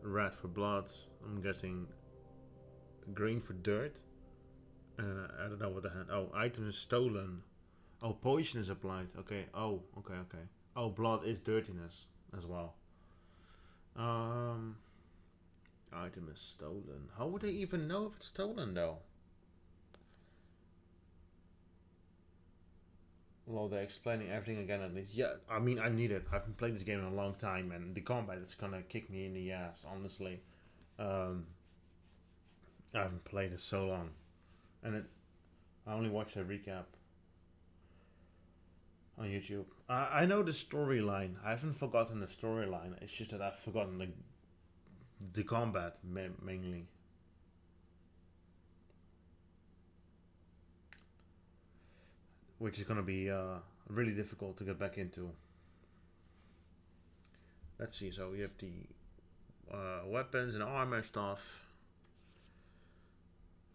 red for blood. I'm guessing green for dirt. I don't know what the hand. Oh, item is stolen. Oh, poison is applied. Okay. Oh, okay. Oh, blood is dirtiness as well. Item is stolen. How would they even know if it's stolen though? Well, they're explaining everything again at least. Yeah, I mean, I need it. I haven't played this game in a long time, and the combat is gonna kick me in the ass, honestly. I haven't played it so long. And I only watched a recap on YouTube. I know the storyline. I haven't forgotten the storyline. It's just that I've forgotten the combat mainly. Which is going to be really difficult to get back into. Let's see. So we have the weapons and armor stuff.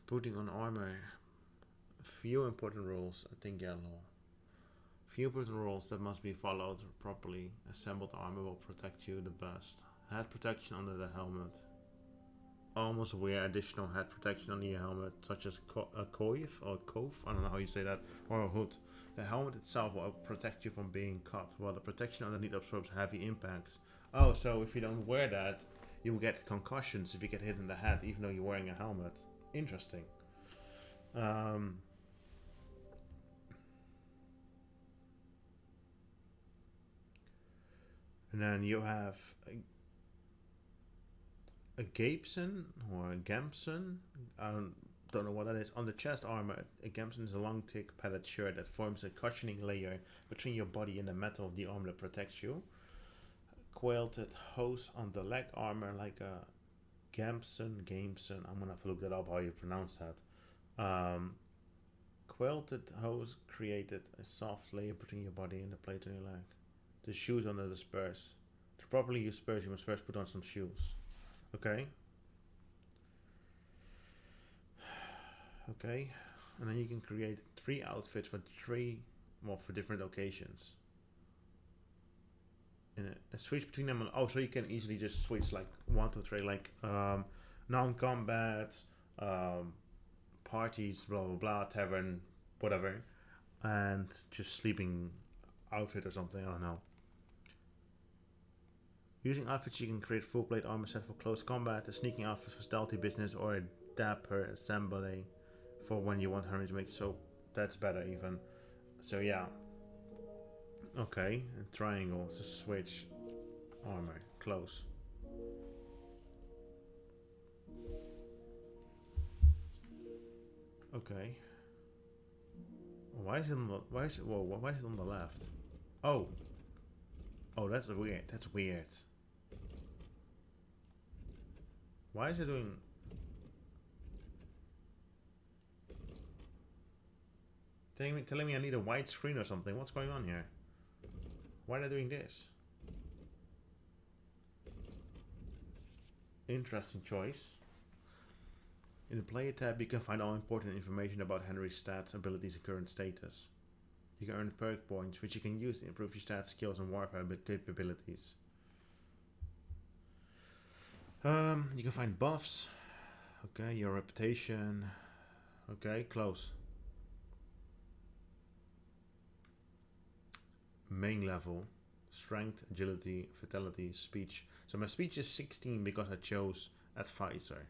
Putting on armor. Few important rules. I think yellow. Few important rules that must be followed properly. Assembled armor will protect you the best. Head protection under the helmet. almost wear additional head protection on the helmet, such as a coif or cove, I don't know how you say that, or a hood. The helmet itself will protect you from being cut, while the protection underneath absorbs heavy impacts. Oh, so if you don't wear that, you will get concussions if you get hit in the head, even though you're wearing a helmet. Interesting. And then you have a Gapeson or a Gamson. I don't know what that is. On the chest armor, a Gamson is a long, thick padded shirt that forms a cushioning layer between your body and the metal of the armor that protects you. Quilted hose on the leg armor like a Gamson. I'm gonna have to look that up how you pronounce that. Quilted hose created a soft layer between your body and the plate on your leg. The shoes under the spurs. To properly use spurs, you must first put on some shoes. Okay. Okay. And then you can create 3 outfits for for different occasions. And switch between them. Oh, so you can easily just switch like 1, 2, 3, like non-combat, parties, blah blah blah, tavern, whatever, and just sleeping outfit or something. I don't know. Using outfits, you can create full plate armor set for close combat, a sneaking outfit for stealthy business, or a dapper assembly for when you want Henry to make. So that's better even. So yeah. Okay, and triangle to switch armor close. Okay. Why is it on the why is it on the left? Oh. Oh, that's weird. That's weird. Why is it doing? Telling me I need a wide screen or something. What's going on here? Why are they doing this? Interesting choice. In the player tab, you can find all important information about Henry's stats, abilities, and current status. You can earn perk points, which you can use to improve your stats, skills, and warfare capabilities. You can find buffs. Okay, your reputation. Okay, close. Main level. Strength, agility, vitality, speech. So my speech is 16 because I chose advisor.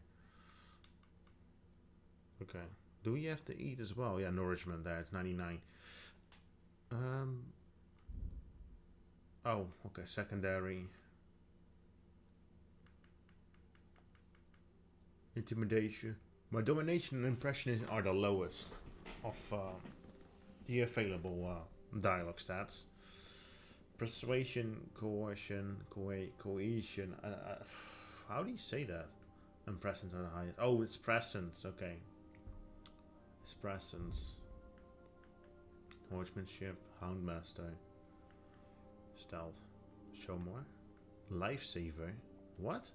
Okay. Do we have to eat as well? Yeah, nourishment there. It's 99. Oh, okay. Secondary. Intimidation. My domination and impression are the lowest of the available dialogue stats. Persuasion, coercion, cohesion. How do you say that? And presence are the highest. Oh, it's presence. Okay. It's presence. Horsemanship, houndmaster, stealth. Show more. Lifesaver. What?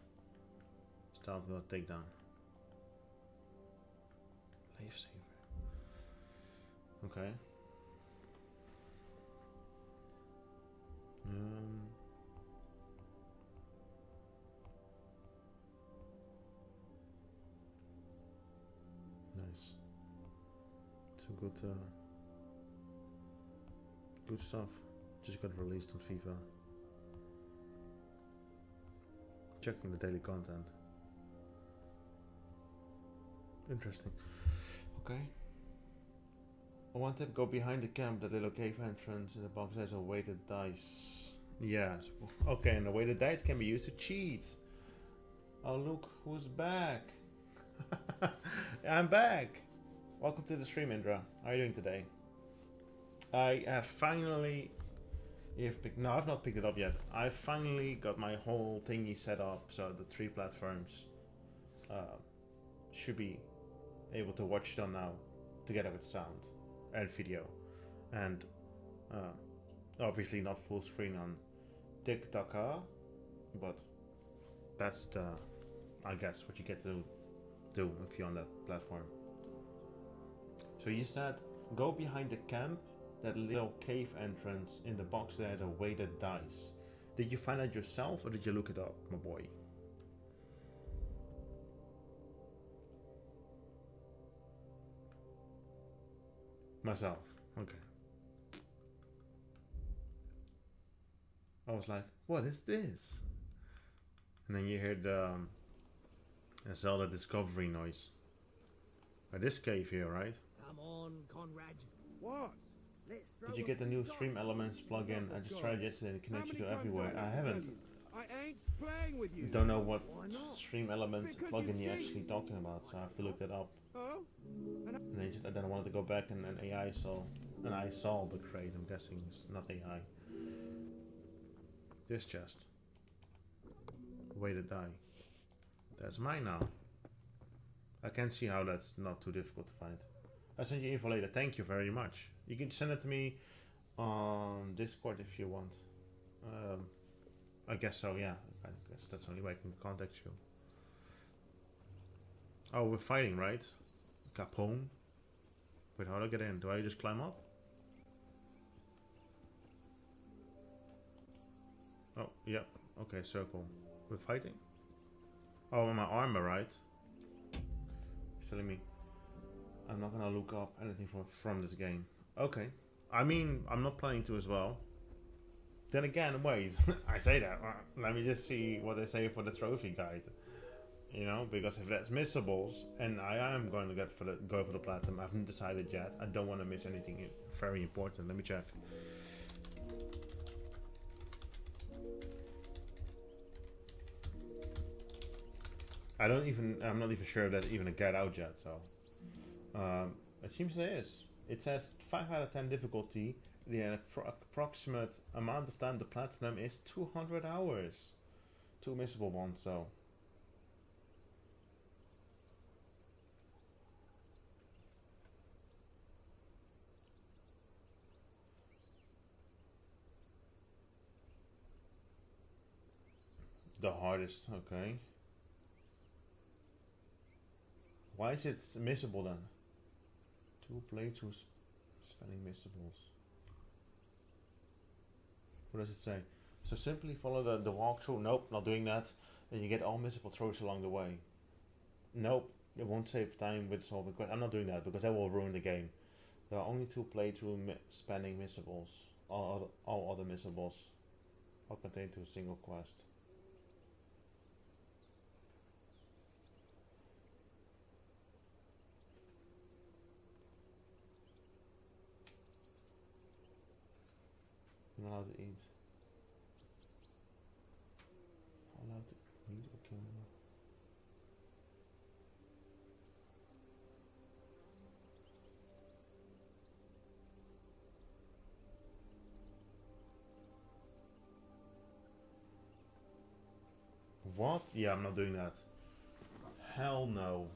Stealth got takedown. Lifesaver. Okay. Nice. It's a good stuff. Just got released on FIFA. Checking the daily content. Interesting. Okay. I want to go behind the camp, the little cave entrance. In the box has a weighted dice. Yes. Okay, and the weighted dice can be used to cheat. Oh, look who's back. I'm back. Welcome to the stream, Indra. How are you doing today? I have finally... No, I've not picked it up yet. I finally got my whole thingy set up, so the 3 platforms should be able to watch it on now, together with sound and video, and obviously not full screen on TikTok, but that's the, I guess, what you get to do if you're on that platform. So you said go behind the camp, that little cave entrance. In the box there has a weighted dice. Did you find that yourself or did you look it up, my boy? Myself. Okay. I was like, what is this? And then you hear the Zelda discovery noise. By this cave here, right? Come on, Conrad. What? Did you get the new Stream Elements plugin? I just tried yesterday and connected to everywhere. I haven't. I ain't playing with you. Don't know what Stream Elements plugin you're actually talking about, so I have to look that up. Oh? And then I wanted to go back and I saw the crate. I'm guessing it's not AI. This chest. Way to die. That's mine now. I can see how that's not too difficult to find. I sent you info later. Thank you very much. You can send it to me on Discord if you want. I guess so, yeah. I guess that's the only way I can contact you. Oh, we're fighting, right? Capone. Wait, how do I get in? Do I just climb up? Oh, yep. Okay, circle. We're fighting? Oh, my armor, right? He's telling me I'm not gonna look up anything from this game. Okay. I mean, I'm not planning to as well. Then again, wait. I say that. Let me just see what they say for the trophy guide. You know, because if that's missables, and I am going to go for the platinum. I haven't decided yet. I don't want to miss anything very important. Let me check. I'm not even sure if that's even a guide out yet. So, it seems there is. It says 5 out of 10 difficulty. The approximate amount of time to platinum is 200 hours. 2 missable ones, so. The hardest, okay. Why is it missable then? 2 playthroughs spelling missables. What does it say? So simply follow the walkthrough. Nope, not doing that. And you get all missable throws along the way. Nope, it won't save time with solving questions. I'm not doing that because that will ruin the game. There are only 2 playthrough spanning missables. All other missables are contained to a single quest. I'm allowed to eat. I'm allowed to eat or kill them. What? Yeah, I'm not doing that. Hell no.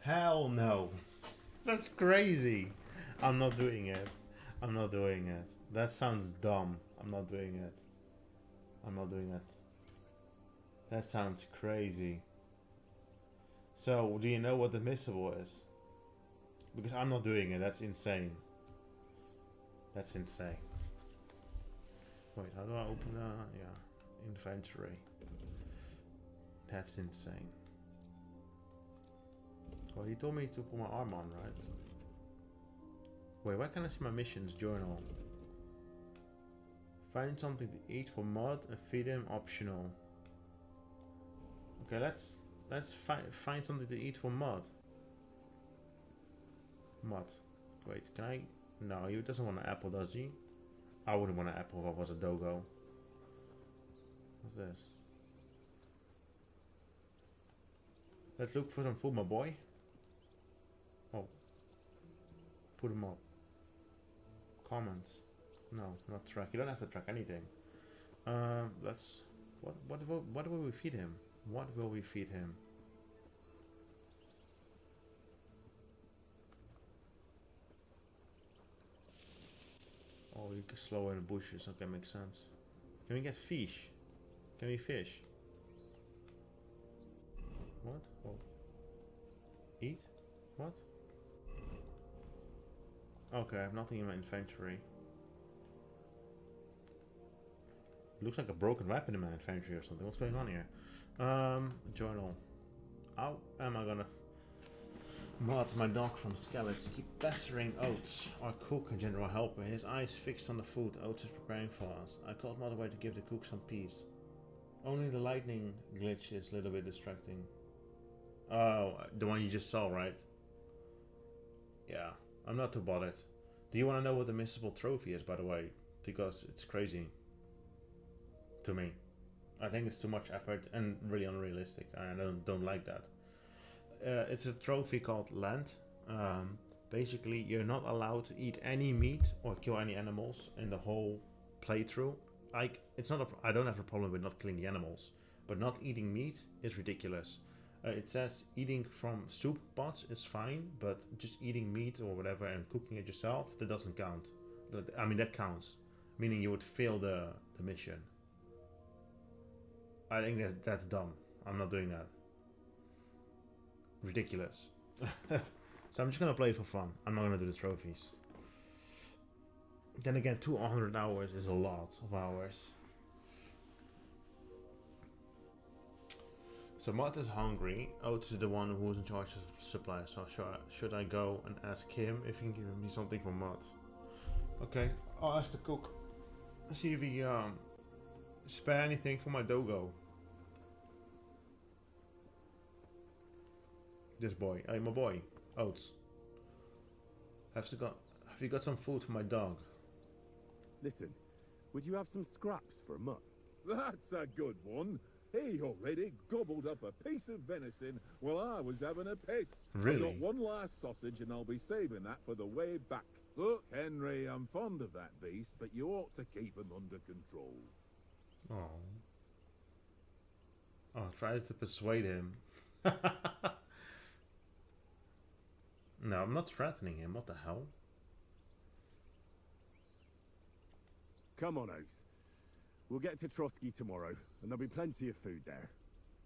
Hell no. That's crazy. I'm not doing it. I'm not doing it. That sounds dumb. I'm not doing it. I'm not doing it. That sounds crazy. So, do you know what the missable is? Because I'm not doing it. That's insane. That's insane. Wait, how do I open yeah, inventory? That's insane. Well, he told me to put my arm on, right? Wait, why can't I see my missions journal? Find something to eat for Mod and feed him optional. Okay, let's find something to eat for Mod. Mod. Wait, can I? No, he doesn't want an apple, does he? I wouldn't want an apple if I was a dogo. What's this? Let's look for some food, my boy. Oh. Put him up. Comments. No, not track. You don't have to track anything. Let's. What will we feed him? What will we feed him? Oh, you can slow in the bushes. Okay, makes sense. Can we get fish? Can we fish? What? Oh. Eat? What? Okay, I have nothing in my inventory. Looks like a broken weapon in my inventory or something. What's going on here? Journal. How am I gonna Mod, my dog from Skellets, keep pestering Oates, our cook and general helper. His eyes fixed on the food Oates is preparing for us. I called Mod away to give the cook some peace. Only the lightning glitch is a little bit distracting. Oh, the one you just saw, right? Yeah, I'm not too bothered. Do you want to know what the missable trophy is, by the way? Because it's crazy. To me. I think it's too much effort and really unrealistic. I don't like that. It's a trophy called Land. Basically, you're not allowed to eat any meat or kill any animals in the whole playthrough. Like, it's not I don't have a problem with not killing the animals, but not eating meat is ridiculous. It says eating from soup pots is fine, but just eating meat or whatever and cooking it yourself, that doesn't count. I mean, that counts, meaning you would fail the mission. I think that's dumb. I'm not doing that. Ridiculous. So I'm just gonna play it for fun. I'm not gonna do the trophies. Then again, 200 hours is a lot of hours. So Mott is hungry. Oates is the one who's in charge of supplies. So should I go and ask him if he can give me something from Mott? Okay, I'll ask the cook. See if he spare anything for my dogo. This boy, hey, my boy, Oates. Have you got some food for my dog? Listen, would you have some scraps for Mutt? That's a good one. He already gobbled up a piece of venison while I was having a piss. Really? I've got one last sausage and I'll be saving that for the way back. Look, Henry, I'm fond of that beast, but you ought to keep him under control. Oh. Oh, try to persuade him. No, I'm not threatening him. What the hell? Come on, Oates. We'll get to Trotsky tomorrow, and there'll be plenty of food there.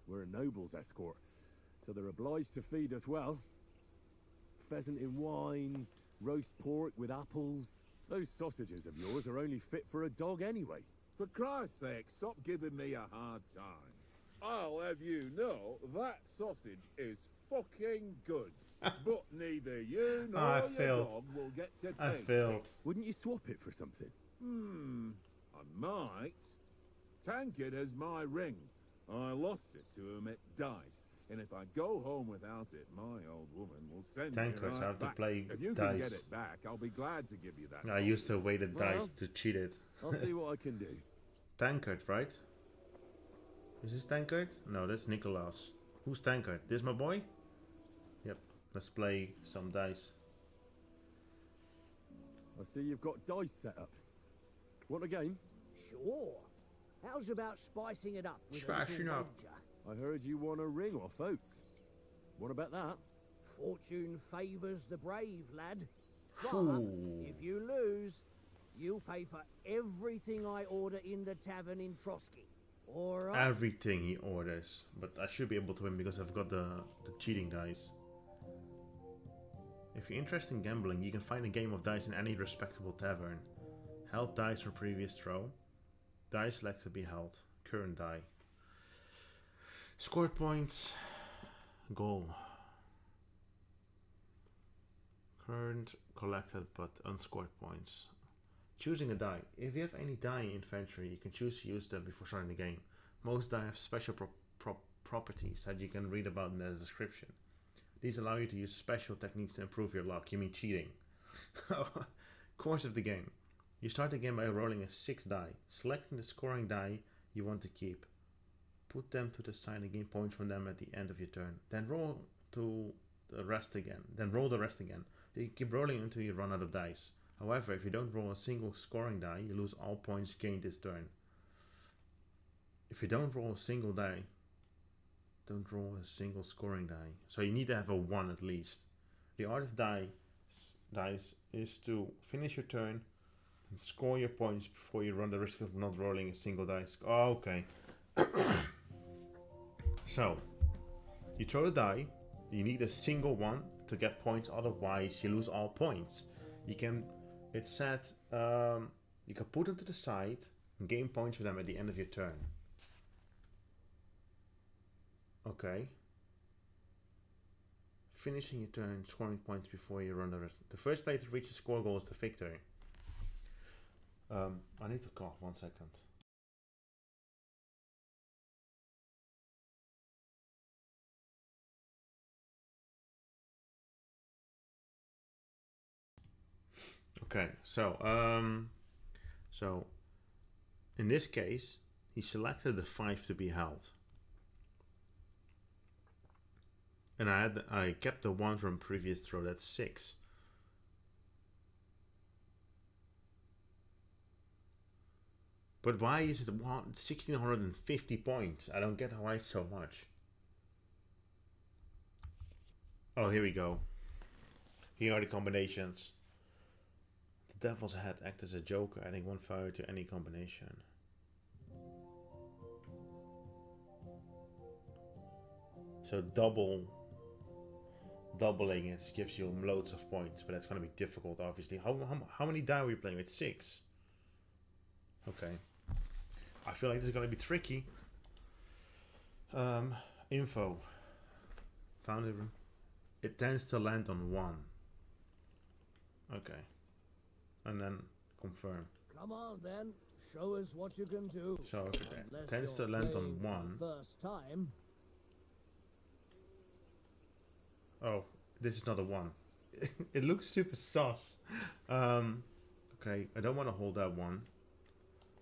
We're a noble's escort, so they're obliged to feed us well. Pheasant in wine, roast pork with apples. Those sausages of yours are only fit for a dog anyway. For Christ's sake, stop giving me a hard time. I'll have you know that sausage is fucking good. But neither you nor your dog will get to taste it. Wouldn't you swap it for something? I might. Tankard has my ring. I lost it to him at dice, and if I go home without it, my old woman will send me right back. If you can get it back, I'll be glad to give you that. I used to weighted dice to cheat it. I'll see what I can do. Tankard, right? Is this Tankard? No, that's Nicholas. Who's Tankard? This my boy? Yep. Let's play some dice. I see you've got dice set up. Want a game? Sure. How's about spicing it up with a little wager? I heard you won a ring off Oates. What about that? Fortune favours the brave, lad. But Ooh. if you lose, you'll pay for everything I order in the tavern in Trotsky. All right? Everything he orders. But I should be able to win because I've got the cheating dice. If you're interested in gambling, you can find a game of dice in any respectable tavern. Held dice for previous throw. Dice select to be held. Current die. Scored points. Goal. Current collected but unscored points. Choosing a die. If you have any die in inventory, you can choose to use them before starting the game. Most die have special properties that you can read about in the description. These allow you to use special techniques to improve your luck. You mean cheating. Course of the game. You start the game by rolling a 6 die, selecting the scoring die you want to keep. Put them to the side and gain points from them at the end of your turn. Then roll the rest again. You keep rolling until you run out of dice. However, if you don't roll a single scoring die, you lose all points gained this turn. If you don't roll a single die, don't roll a single scoring die. So you need to have a 1 at least. The art of dice is to finish your turn and score your points before you run the risk of not rolling a single dice. Oh, okay. So, you throw the die. You need a single one to get points, otherwise you lose all points. It said you can put them to the side and gain points for them at the end of your turn. Okay. finishing your turn, scoring points before you run the rest. The first player to reach the score goal is the victor. I need to cough 1 second. Okay, so in this case, he selected the 5 to be held. And I kept the 1 from previous throw, that's 6. But why is it 1650 points? I don't get why it's so much. Oh, here we go. Here are the combinations. The Devil's Head acts as a joker, adding 1 fire to any combination. So doubling it gives you loads of points, but that's gonna be difficult, obviously. How many die are we playing with? 6. Okay. I feel like this is gonna be tricky. Info. Found it. It tends to land on 1. Okay. And then confirm. Come on then, show us what you can do. So if it tends to land on 1. First time. Oh, this is not a 1. It looks super sus. Okay, I don't want to hold that 1.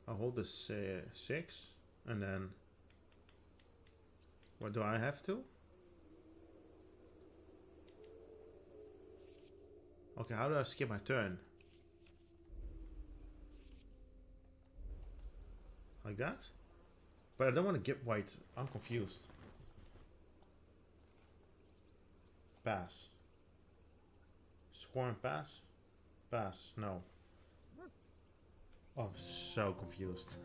I'll hold the 6, and then what do I have to? Okay, how do I skip my turn? Like that? But I don't want to get white. I'm confused. Pass. Score and pass? Pass. No. Oh, I'm so confused.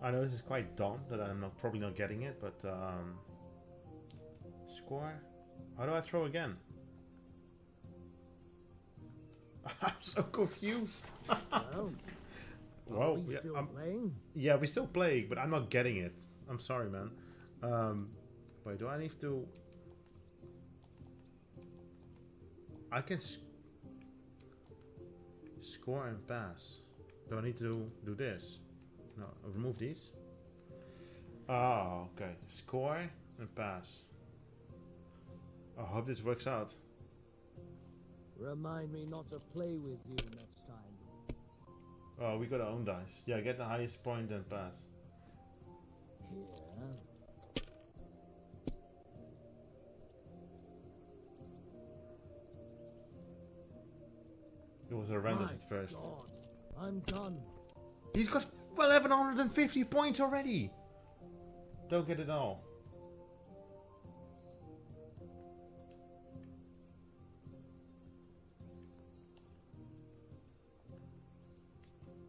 I know this is quite dumb that I'm probably not getting it, but score? How do I throw again? I'm so confused. Well, we still playing? Yeah, we're still playing, but I'm not getting it. I'm sorry, man. Wait, do I need to... I can score and pass. Do I need to do this? No, remove these. Oh, okay. Score and pass. I hope this works out. Remind me not to play with you next time. Oh, we got our own dice. Yeah, get the highest point and pass. Here. It was horrendous at first. God, I'm done. He's got 1150 points already. Don't get it all.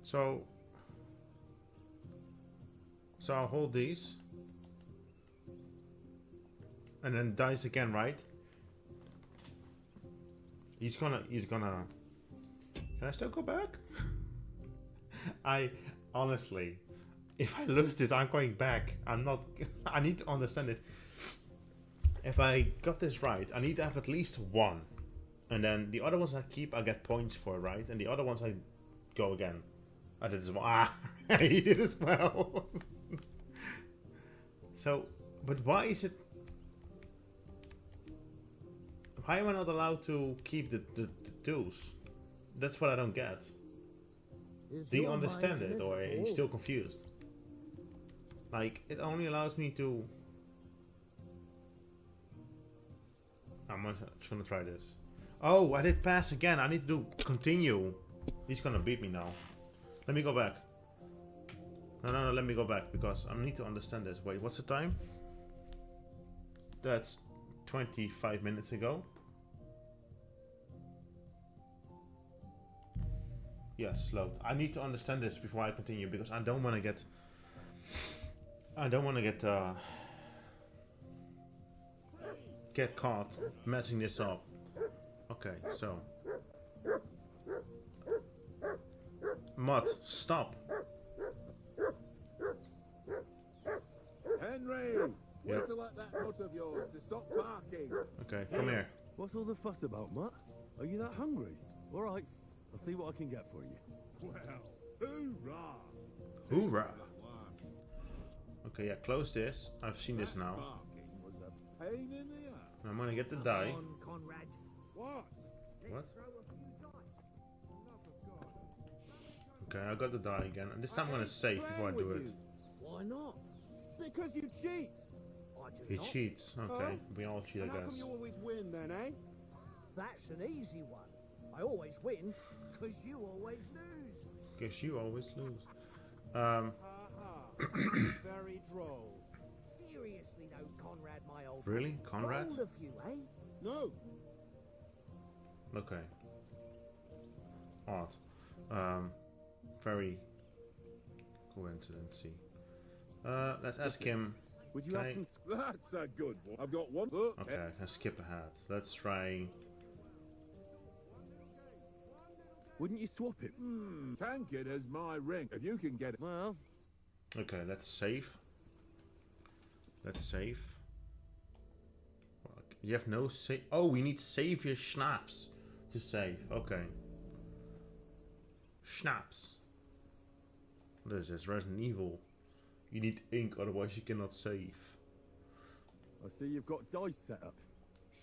So I'll hold these. And then dice again, right? He's gonna Can I still go back? I honestly, if I lose this, I'm going back. I'm not. I need to understand it. If I got this right, I need to have at least 1, and then the other ones I keep, I get points for, right? And the other ones I go again. I did as well. Ah, he did as well. So, but why is it? Why am I not allowed to keep the 2s? That's what I don't get. Do you understand it, or are you still confused? Like, it only allows me to... I'm just gonna try this. Oh, I did pass again. I need to do continue. He's gonna beat me now. Let me go back. No, let me go back, because I need to understand this. Wait, what's the time? That's 25 minutes ago. Yes, load. I need to understand this before I continue, because I don't want to get... get caught messing this up. Okay, so... Mutt, stop. Henry, Yep. Whistle at that hut of yours to stop barking. Okay, come here. What's all the fuss about, Mutt? Are you that hungry? All right, I'll see what I can get for you. Well, hoorah! Hoorah! At last. Okay, yeah, close this. I've seen this That now. barking was a pain in the ass. I'm gonna get the die. Come on, Conrad. What? Let's What? throw a few dice. Love of God. Okay, I got the die again. And this time I'm gonna save before I do it. Why not? Because you cheat. I do He not. cheats. Okay, we all cheat, I And how come guess. you always win then, eh? That's an easy one. I always win, because you always lose. Guess you always lose. Ha ha. Very droll. Seriously though, Conrad, my old Really? mate, Conrad? roll a few, eh? No. Okay. Odd. Very coincidency. Let's ask him. Would you Can have I- some... That's a good one. I've got one. Look. Okay, I can skip ahead. Let's try. Wouldn't you swap it? Tankard has my ring. If you can get it. Well, Okay, let's save. Let's save. You have no save. Oh, we need save your schnapps to save. Okay. Schnapps. What is this? Resident Evil. You need ink, otherwise you cannot save. I see you've got dice set up.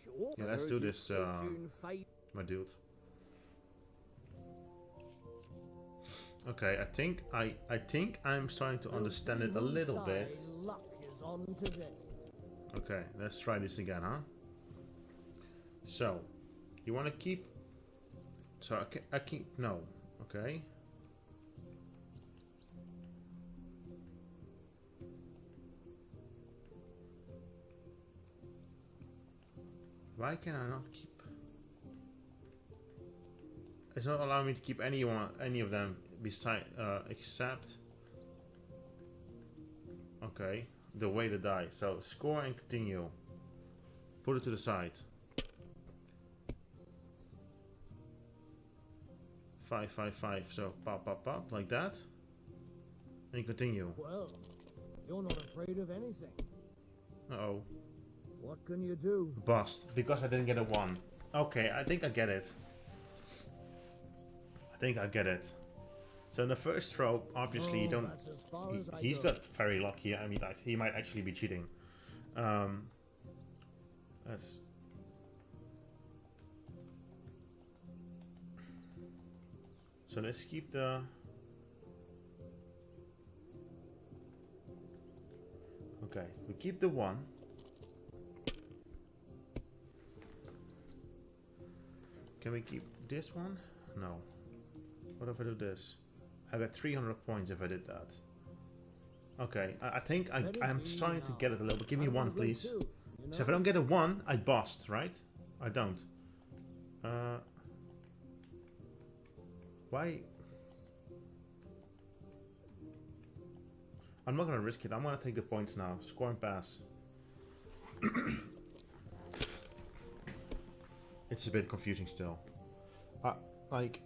Sure. Yeah, let's do this, Fortune, fate. my dude. Okay, I think I'm starting to understand it a little bit. Luck is on today. Okay, let's try this again, huh? So, you want to keep... So, I keep... No. Okay. Why can I not keep... It's not allowing me to keep any of them beside, except... Okay, the way the die. So, score and continue. Put it to the side. 5, 5, 5. So, pop, pop, pop, like that. And continue. Well, you're not afraid of anything. Uh-oh. What can you do? Bust. Because I didn't get a 1. Okay, I think I get it. I think I get it. So in the first throw, obviously you don't... That's as far as I He's go. got very lucky. I mean, like, he might actually be cheating. That's... So let's keep the... Okay, we keep the 1. Can we keep this one? No. What if I do this? I got 300 points if I did that. Okay, I think I'm starting to get it a little bit. Give me 1, please. So if I don't get a 1, I bust, right? I don't. Why? I'm not gonna risk it. I'm gonna take the points now. Score and pass. It's a bit confusing still. Like,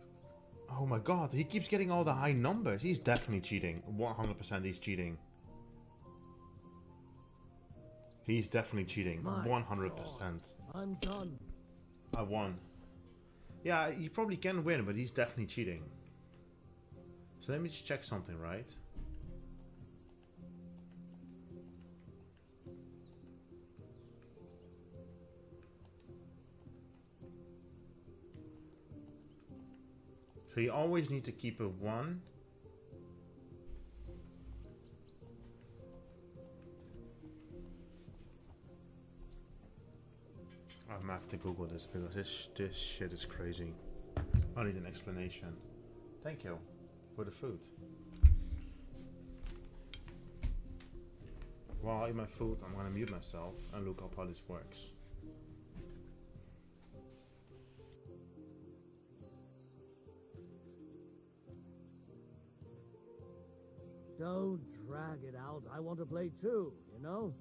oh my god, he keeps getting all the high numbers. He's definitely cheating. 100% he's cheating. He's definitely cheating. My 100%. I'm done. I won. Yeah, you probably can win, but he's definitely cheating. So let me just check something, right? So you always need to keep a 1. I'm gonna have to Google this because this shit is crazy. I need an explanation. Thank you for the food. While I eat my food, I'm gonna mute myself and look up how this works. Don't drag it out. I want to play too, you know?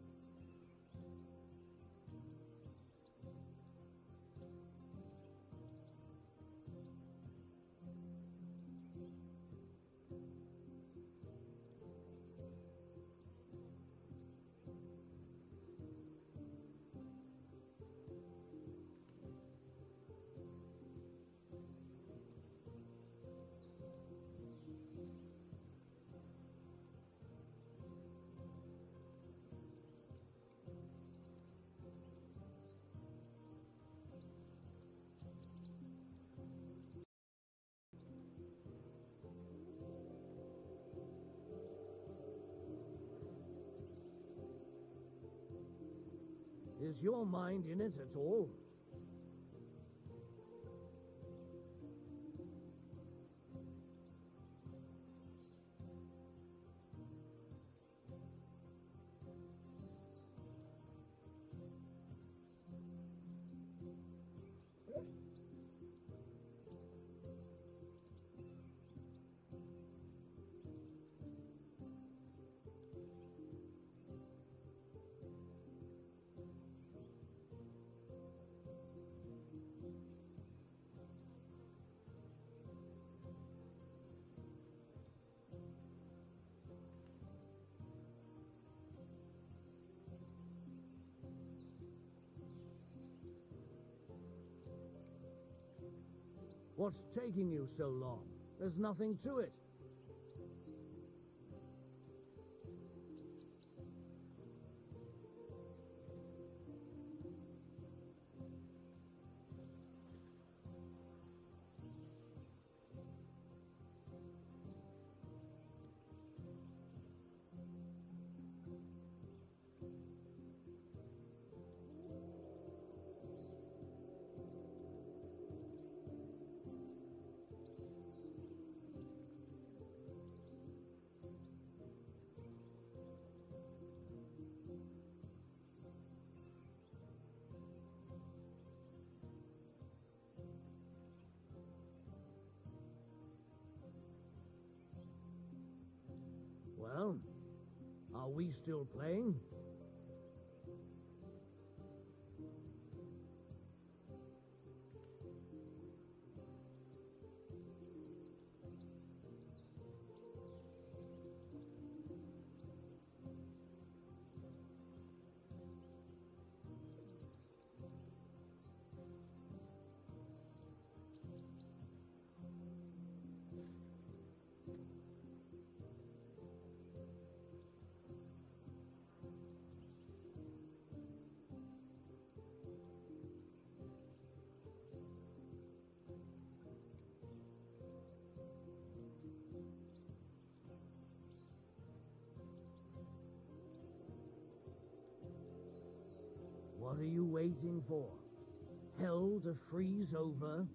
Is your mind in it at all? What's taking you so long? There's nothing to it. Well, are we still playing? What are you waiting for? Hell to freeze over?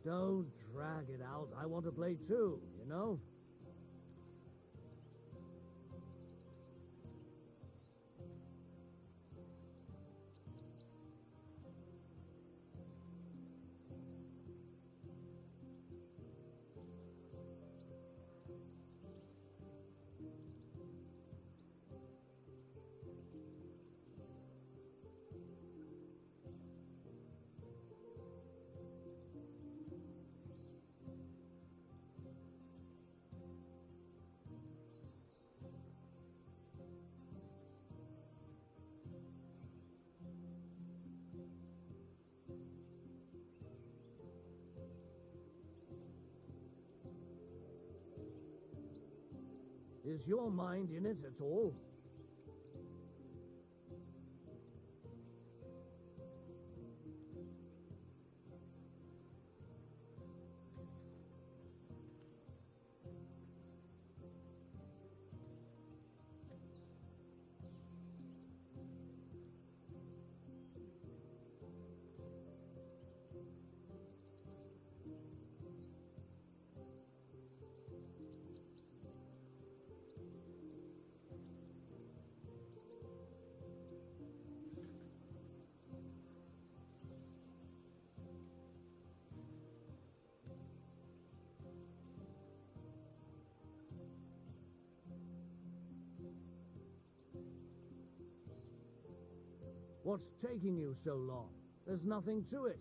Don't drag it out. I want to play too, you know? Is your mind in it at all? What's taking you so long? There's nothing to it.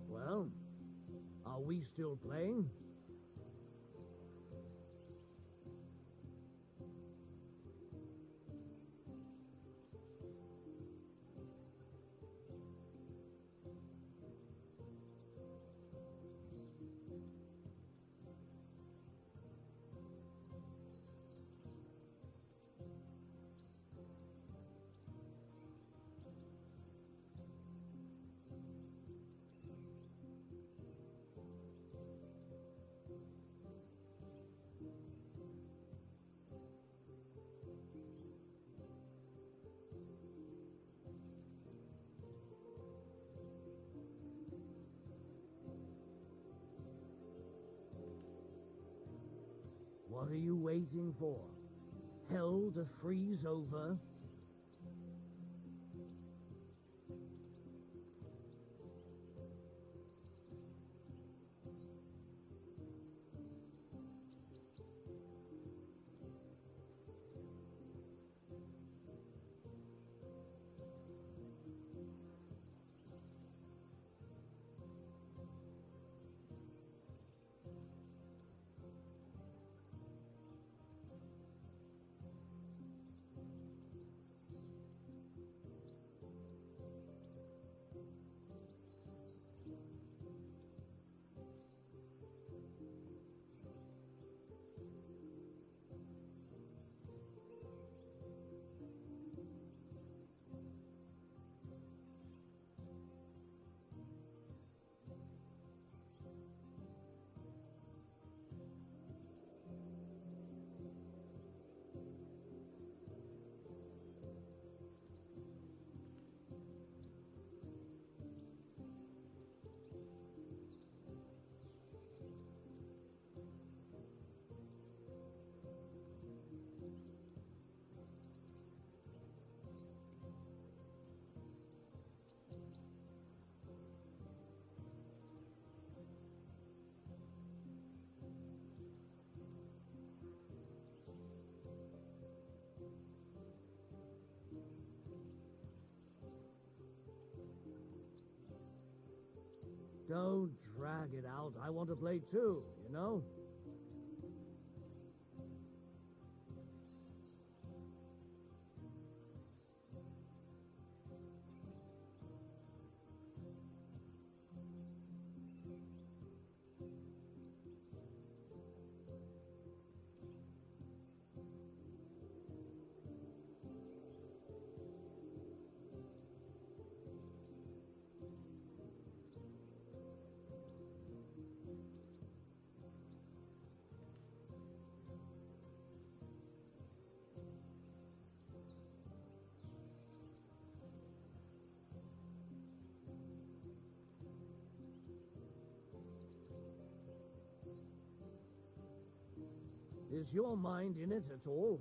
Well, are we still playing? What are you waiting for? Hell to freeze over? Don't drag it out. I want to play too, you know? Is your mind in it at all?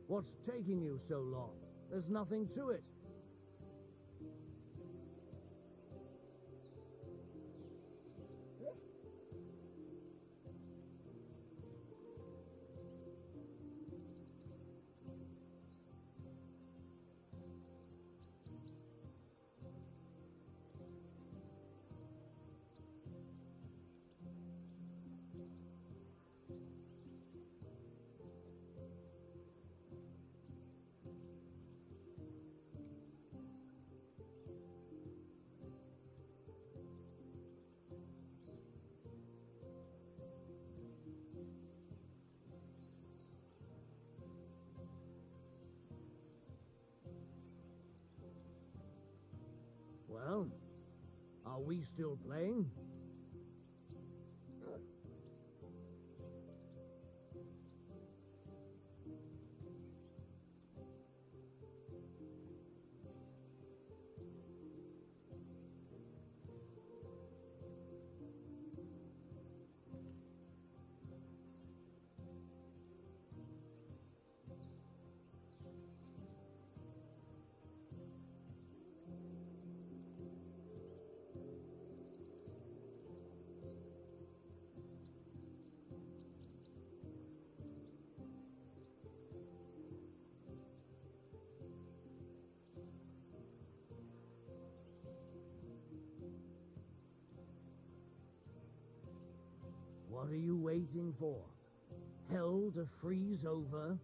What's taking you so long? There's nothing to it. Well, are we still playing? What are you waiting for? Hell to freeze over?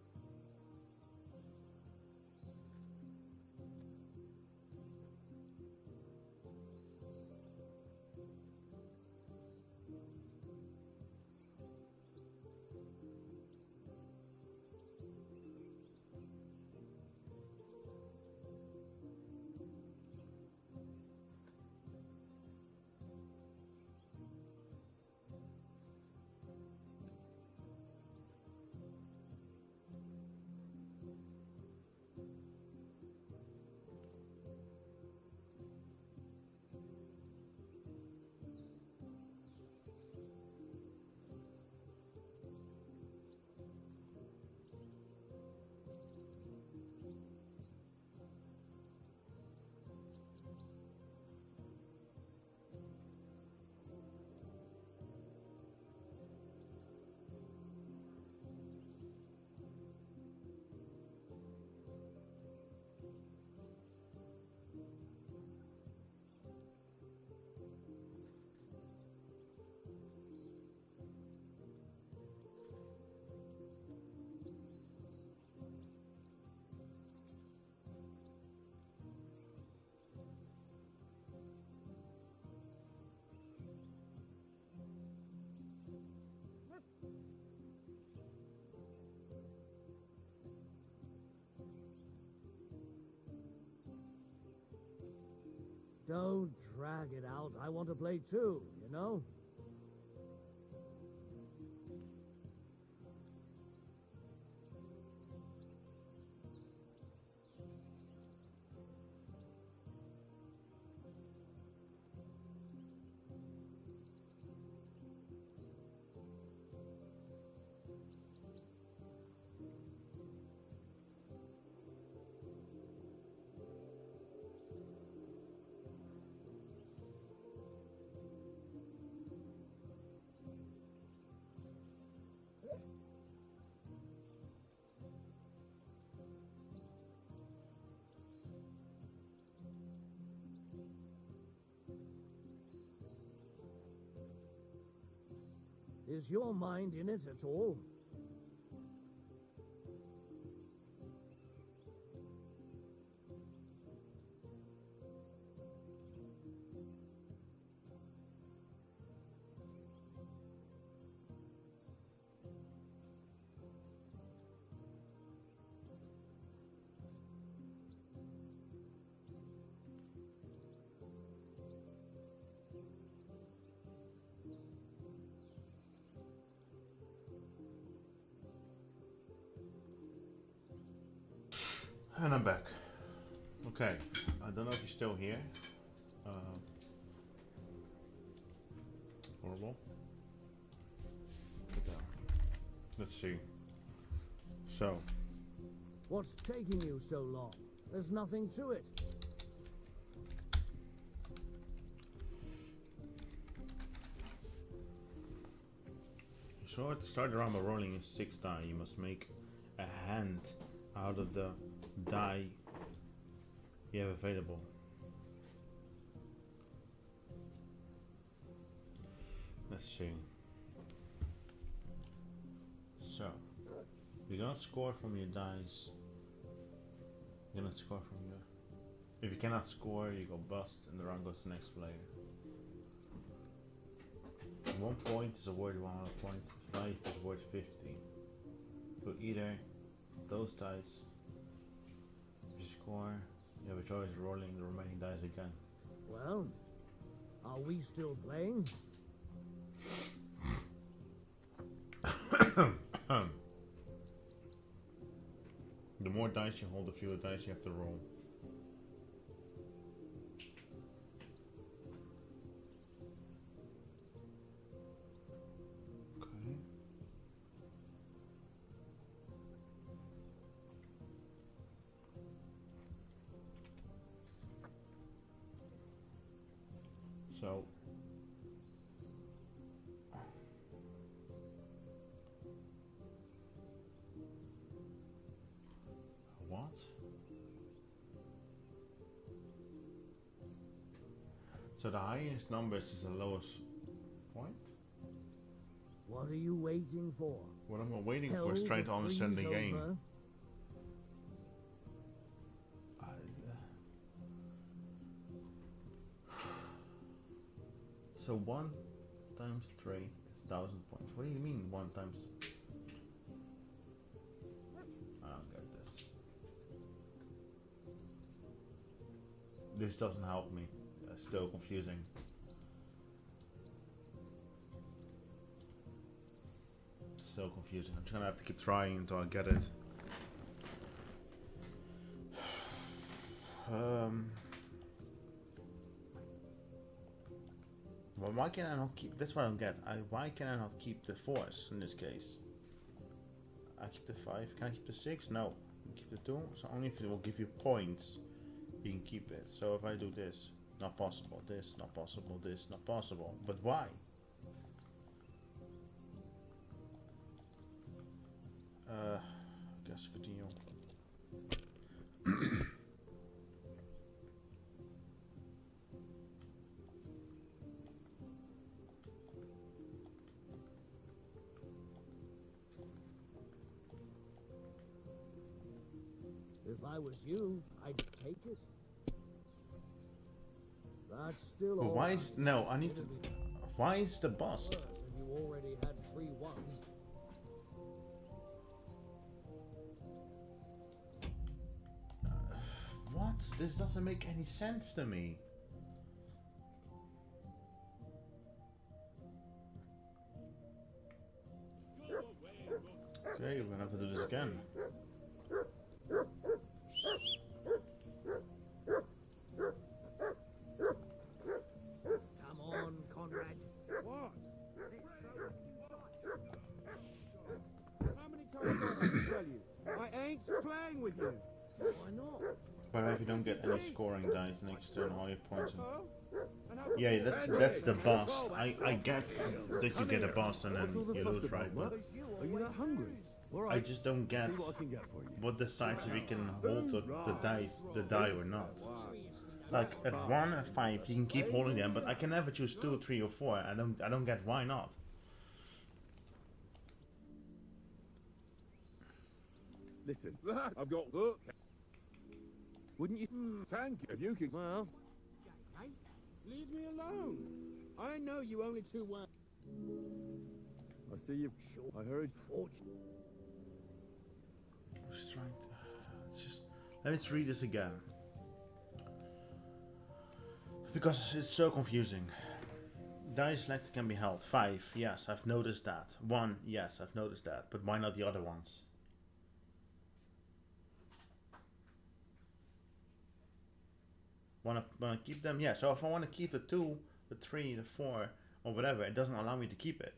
Don't drag it out. I want to play too, you know? Is your mind in it at all? And I'm back. Okay, I don't know if you're still here. Horrible. Let's see. So. What's taking you so long? There's nothing to it. So at the start of the round by rolling a 6 die, you must make a hand out of the die you have available. Let's see. So, you don't score from your dice. You cannot score from your. If you cannot score, you go bust, and the round goes to the next player. 1 point is awarded 100 points. 5 is awarded 50. So either those dice. If you score, you have a choice of rolling the remaining dice again. Well, are we still playing? The more dice you hold, the fewer dice you have to roll. Okay. So what? So the highest numbers is the lowest point? What are you waiting for? What I'm waiting Hell for is trying to understand the freeze game. over? So 1 times 3 is 1,000 points. What do you mean 1 times? I don't get this. This doesn't help me. It's still confusing. Still confusing. I'm just gonna have to keep trying until I get it. Well, why can I not keep? That's what I don't get. Why can I not keep the 4s in this case? I keep the 5. Can I keep the 6? No. I keep the 2. So only if it will give you points, you can keep it. So if I do this, not possible. This, not possible. This, not possible. But why? I guess continue. If I was you, I'd take it. That's still But all why right. is no? I need to. Why is the boss? Worse if you already had 3 ones. What? This doesn't make any sense to me. Okay, we're gonna have to do this again. Come on, Conrad. What? How many times do I have to tell you? I ain't playing with you. Why not? But if you don't get any scoring dice next turn, all your points. And how Yeah, that's the boss. I get that you get a boss and then you lose, right? But Are you that hungry? All I right. just don't get See what I can get for you. what decides if you can hold the die or not. Like at 1 and 5, you can keep holding them, but I can never choose 2, 3, or 4. I don't get why not. Listen, I've got look. wouldn't you... Tank, if you can. Well, Hey, leave me alone. I know you only too well. I see you... I heard... Just trying to... Just let me read this again. Because it's so confusing. Die select can be held. 5, yes, I've noticed that. 1, yes, I've noticed that. But why not the other ones? Wanna keep them? Yeah, so if I want to keep the 2, the 3, the 4, or whatever, it doesn't allow me to keep it.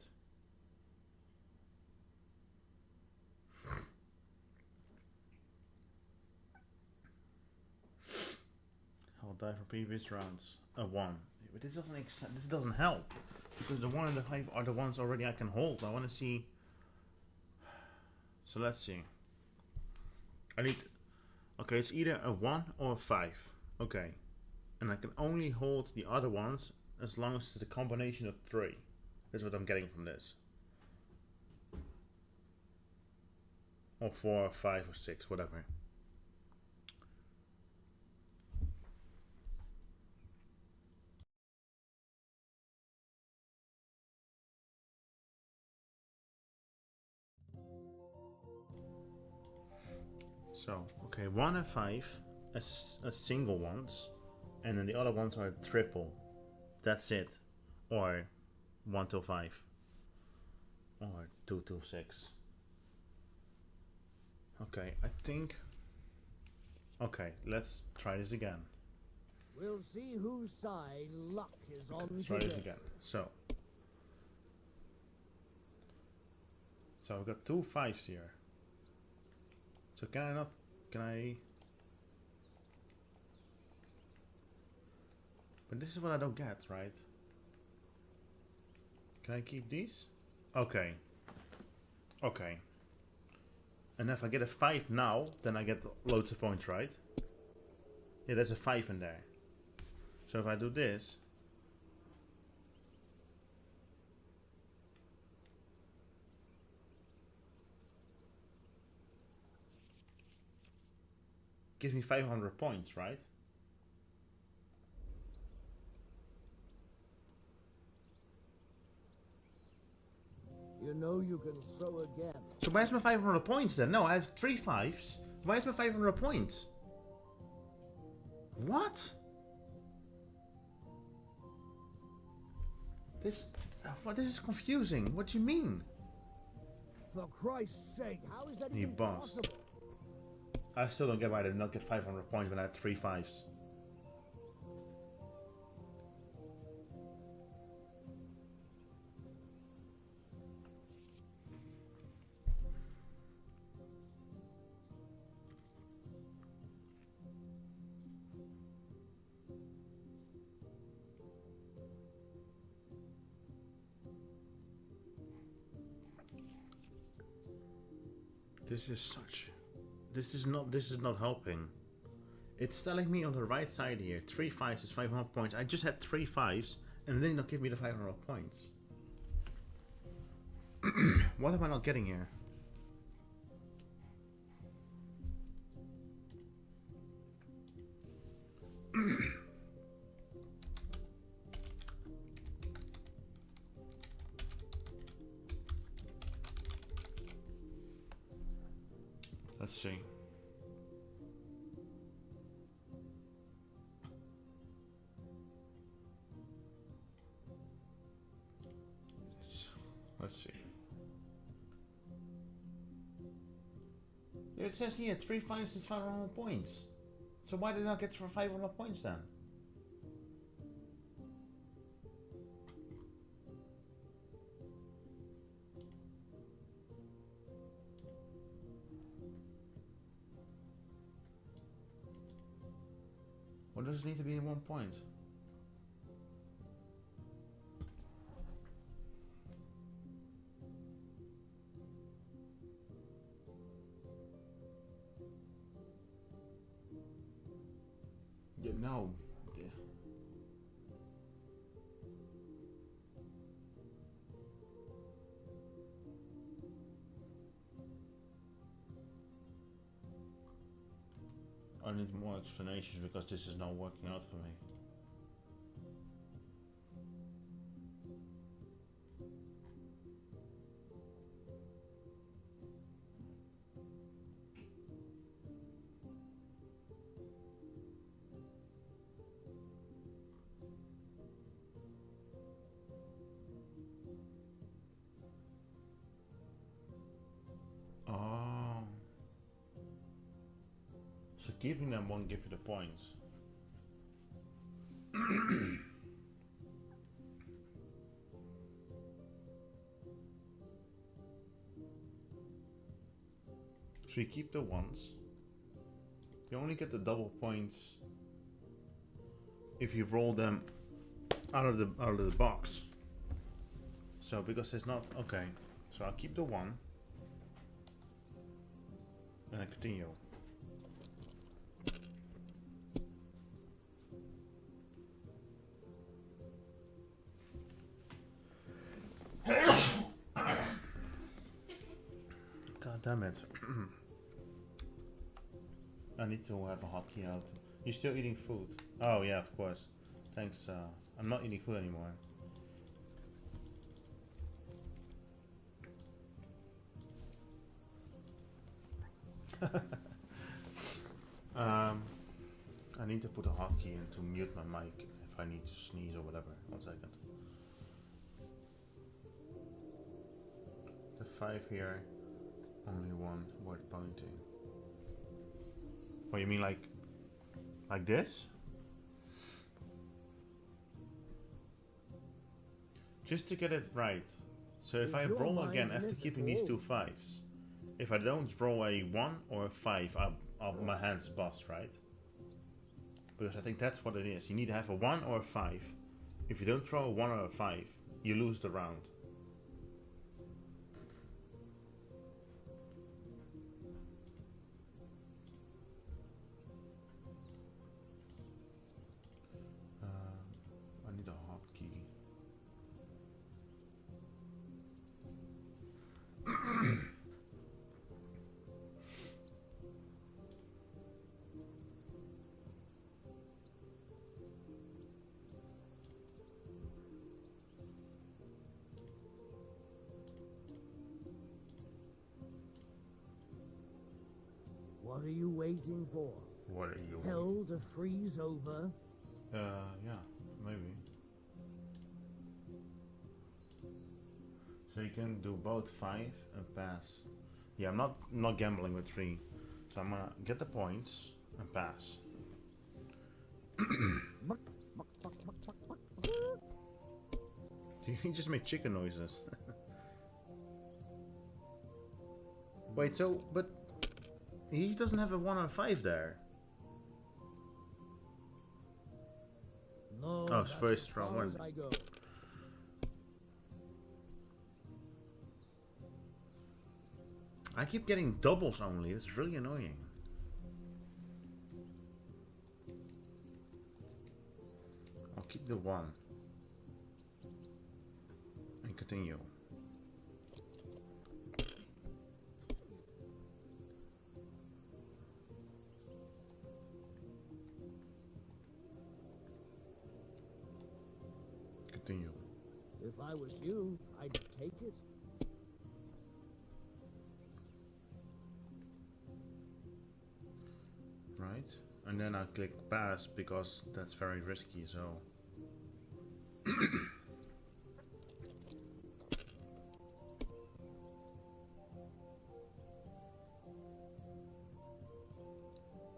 I'll die for previous rounds. A 1. But this doesn't make sense. This doesn't help. Because the 1 and the 5 are the ones already I can hold. I want to see. So let's see. I need. Okay, it's either a 1 or a 5. Okay. And I can only hold the other ones as long as it's a combination of 3. That's what I'm getting from this. Or 4 or 5 or 6, whatever. So, okay, 1 and 5 as single ones, and then the other ones are triple. That's it. Or 1 till 5. Or 2 till 6. Okay, I think... Okay, let's try this again. We'll see whose side luck is on Let's try today. this again. So I've got 2 5s here. So can I not... Can I... But this is what I don't get, right? Can I keep these? Okay. Okay. And if I get a 5 now, then I get loads of points, right? Yeah, there's a 5 in there. So if I do this... Gives me 500 points, right? You know you can throw again. So where's my 500 points then? No, I have 3 5s. Where's my 500 points? What? This is confusing. What do you mean? For Christ's sake, how is that He even bossed. possible? I still don't get why I did not get 500 points when I had 3 5s. This is not helping. It's telling me on the right side here, 3 5s is 500 points. I just had 3 5s and they not give me the 500 points. What am I not getting here? Let's see. Let's see. It says here 3 5s is 500 points. So why did I get for 500 points then? Or does it need to be in 1 point? Yeah, no. Yeah. I need more explanations because this is not working out for me. Oh. So keeping them won't give you the points. So you keep the ones. You only get the double points if you roll them out of the box. So because it's not okay. So I'll keep the one and I continue. God damn it. I need to have a hotkey out. You're still eating food? Oh yeah, of course. Thanks. I'm not eating food anymore. I need to put a hotkey in to mute my mic if I need to sneeze or whatever. 1 second. The 5 here, only one word pointing. What you mean, like this? Just to get it right. So if I roll again after keeping these 2 5s, if I don't roll a 1 or a 5, my hands bust, right? Because I think that's what it is. You need to have a 1 or a 5. If you don't throw a 1 or a 5, you lose the round. I need a hotkey. What are you waiting for? What are you Hell to freeze over? Yeah, maybe. So you can do both 5 and pass. Yeah, I'm not gambling with 3. So I'm gonna get the points and pass. He just made chicken noises. Wait, so, but he doesn't have a 1 or a 5 there. No, oh, it's first strong one. I go. I keep getting doubles only. It's really annoying. I'll keep the 1 and continue. Continue. If I was you, I'd take it. Right, and then I click pass because that's very risky, so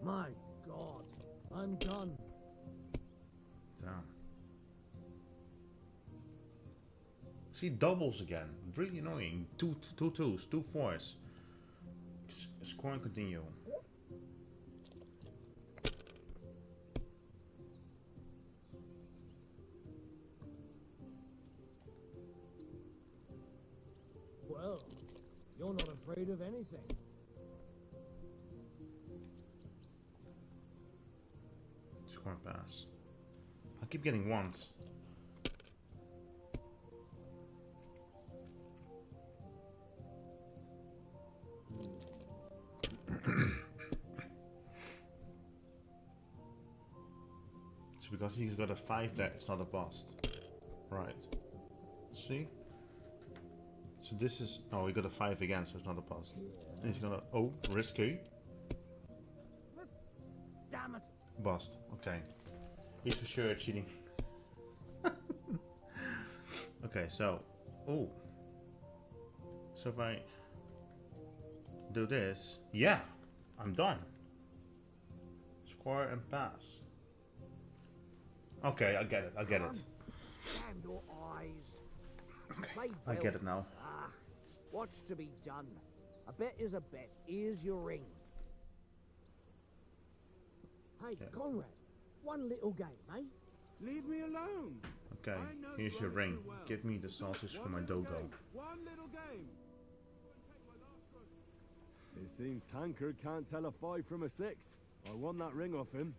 My God, I'm done. damn. See, doubles again, really annoying. Two twos, 2 4s. Score and continue. Well, you're not afraid of anything. Score and pass. I keep getting 1s. So because he's got a 5 there, it's not a bust. Right. See? So this is... Oh, he got a 5 again, so it's not a bust. And he's gonna... Oh, risky. Damn it! Bust. Okay. He's for sure cheating. Okay, so... Oh. So if I... do this... Yeah! I'm done. Square and pass. Okay, I get it. I get it. Damn your eyes. Okay, I get it now. Ah, what's to be done? A bet is a bet. Here's your ring. Hey, Conrad, one little game, eh? Leave me alone. Okay, here's your ring. Give me the sausage for my dogo. One little game. It seems Tankard can't tell a 5 from a 6. I won that ring off him.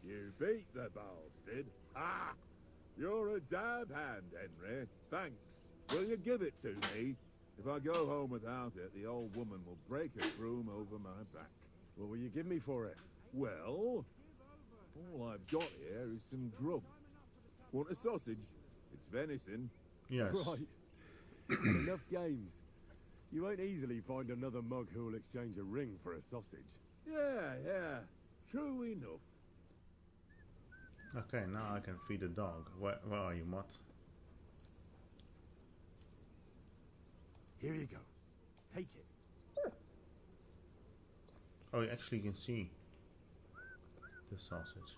You beat the bastard. Ah! You're a dab hand, Henry. Thanks. Will you give it to me? If I go home without it, the old woman will break a broom over my back. What will you give me for it? Well, all I've got here is some grub. Want a sausage? It's venison. Yes. Right. Enough games. You won't easily find another mug who'll exchange a ring for a sausage. Yeah. True enough. Okay, now I can feed the dog. Where are you, Mutt? Here you go. Take it. Oh, you actually can see the sausage.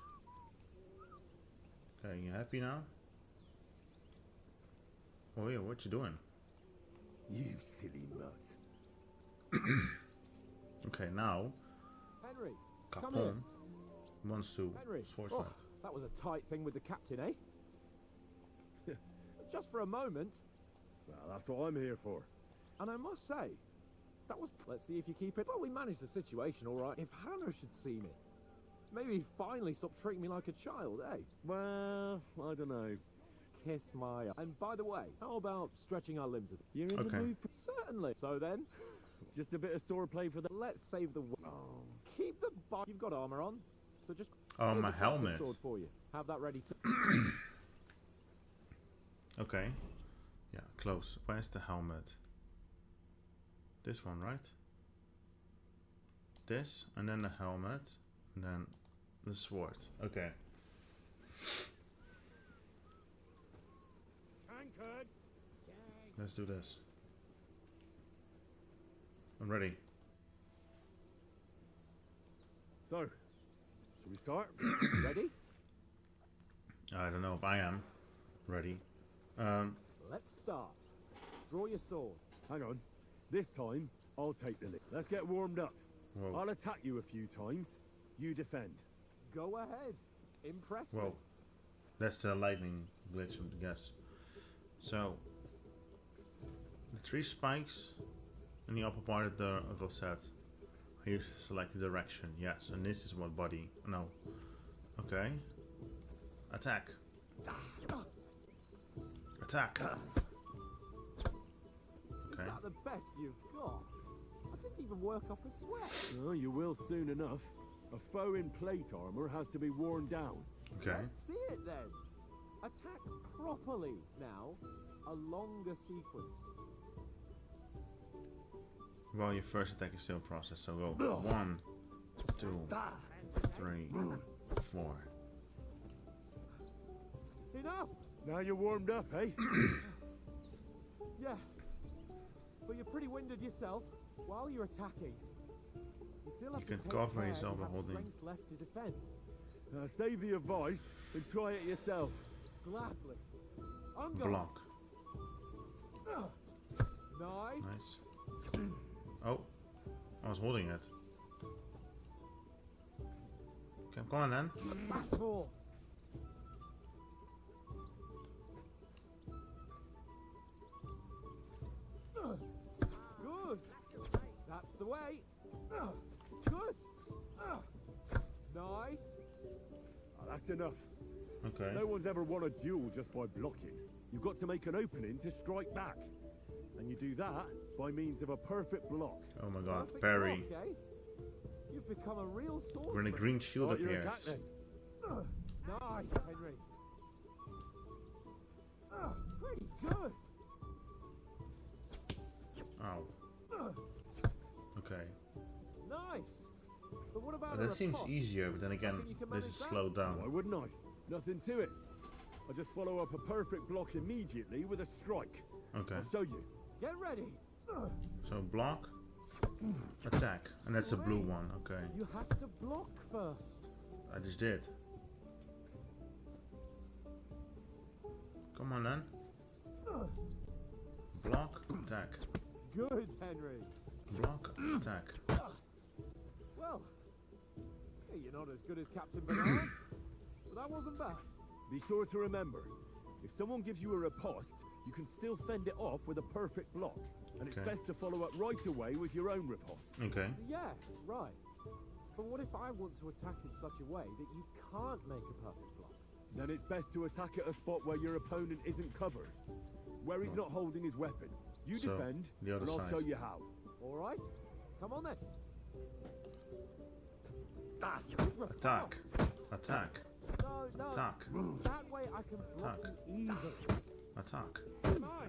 Okay, you happy now? Oh yeah, what you doing? You silly nut. Okay, now Henry, come Capone here. wants to Henry, sword oh, fight. that was a tight thing with the captain, eh? Just for a moment. Well, that's what I'm here for. And I must say, that was... Let's see if you keep it. Well, we managed the situation all right. If Hannah should see me, maybe finally stop treating me like a child, eh? Well, I don't know. Kiss my... And by the way, how about stretching our limbs a bit? You're in the mood for... Certainly. So then, just a bit of swordplay for the... Let's save the... Oh, keep the... You've got armor on, so just... Oh, Here's my a practice helmet. sword for you. Have that ready to... Okay. Yeah, close. Where's the helmet? This one, right? This, and then the helmet, and then the sword. Okay. Tankard. Let's do this. I'm ready. So, should we start? Ready? I don't know if I am ready. Let's start. Draw your sword. Hang on. This time, I'll take the lead. Let's get warmed up. Whoa. I'll attack you a few times. You defend. Go ahead. Impress me. Whoa. That's the lightning glitch, I guess. So, the 3 spikes in the upper part of the set. Here, select the direction. Yes, and this is what body. No. Okay. Attack. Attack. Is that the best you've got? I didn't even work up a sweat. Oh, you will soon enough. A foe in plate armor has to be worn down. Okay. Let's see it then. Attack properly now. A longer sequence. Well, your first attack is still a process, so go 1, 2, 3, 4. Enough! Now you're warmed up, eh? Yeah. But you're pretty winded yourself while you're attacking. You still have You to can take cover care yourself you by have holding. strength left to defend. Save the advice and try it yourself. Gladly. I'm going. Block. Nice. Nice. Oh, I was holding it. Okay, come on then. Back four. Good. That's the way. Good. Nice. Oh, that's enough. Okay. No one's ever won a duel just by blocking. You've got to make an opening to strike back. And you do that by means of a perfect block. Oh my god, Perfect parry. block, eh? You've become a real swordsman. When a green shield Start your appears. attack then. Nice. That seems easier, but then again, this is slowed down. Why wouldn't I? Nothing to it. I just follow up a perfect block immediately with a strike. Okay. I'll show you. Get ready. So block, attack, and that's the blue one. Okay. You have to block first. I just did. Come on then. Block, attack. Good, Henry. Block, attack. Well, hey, you're not as good as Captain Bernard, but that wasn't bad. Be sure to remember, if someone gives you a riposte, you can still fend it off with a perfect block. And it's best to follow up right away with your own riposte. Okay. Yeah, right. But what if I want to attack in such a way that you can't make a perfect block? Then it's best to attack at a spot where your opponent isn't covered. Where he's not holding his weapon. You defend, and I'll show you how. Alright, come on then. Attack. Attack. No, Attack. That way I can block you easily. Attack.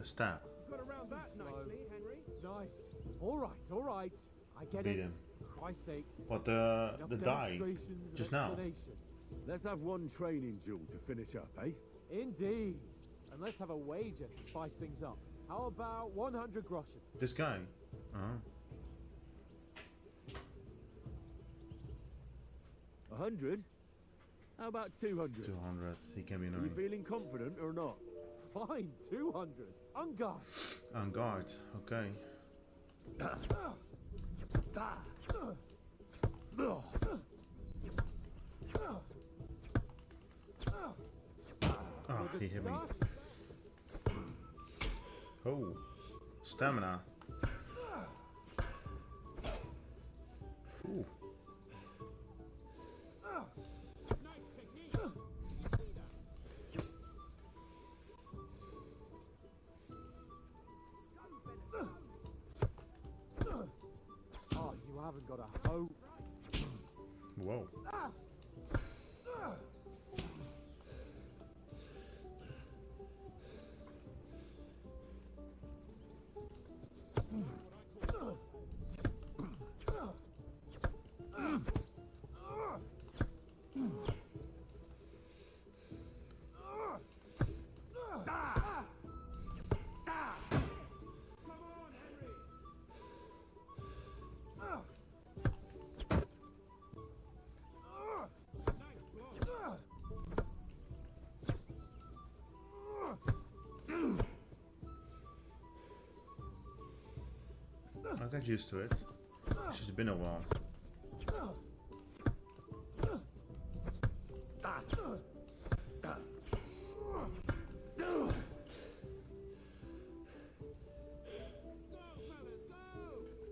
Stab. Got around that nicely, Henry. Nice. Alright. I get Beat it. him. For Christ's sake. But the die Demonstrations just and now. explanations. Let's have one training duel to finish up, eh? Indeed. And let's have a wager to spice things up. How about 100 groschen? This guy. 100? How about 200? 200. He can be Are you annoying. feeling confident or not? Fine, 200. On guard. On guard. Okay. Oh, he hit me. Oh, stamina. Ooh. Oh, you haven't got a hope. Whoa. I got used to it. It's just been a while.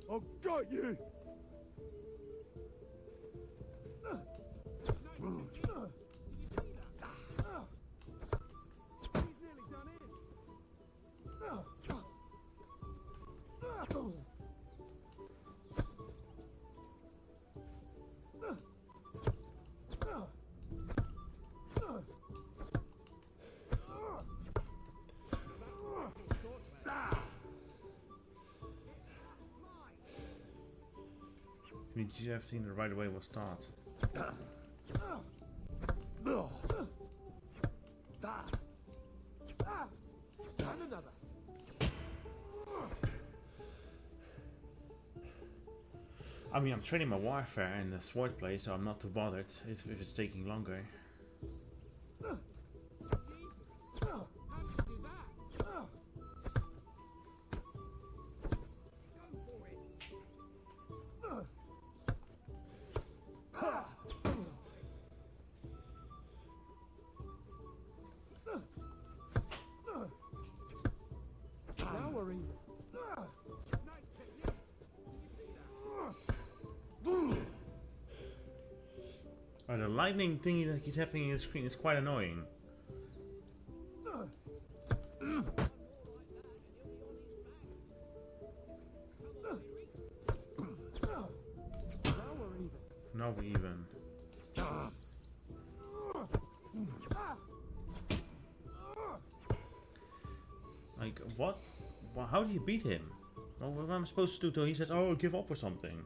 I've got you! I mean, everything the right way will start. And another. I mean, I'm training my warfare in the sword play, so I'm not too bothered if it's taking longer. Now we're even. Oh, the lightning thingy that keeps happening in the screen is quite annoying. Now we're even. Like, what? How do you beat him? Well, what am I supposed to do? He says, oh, give up or something.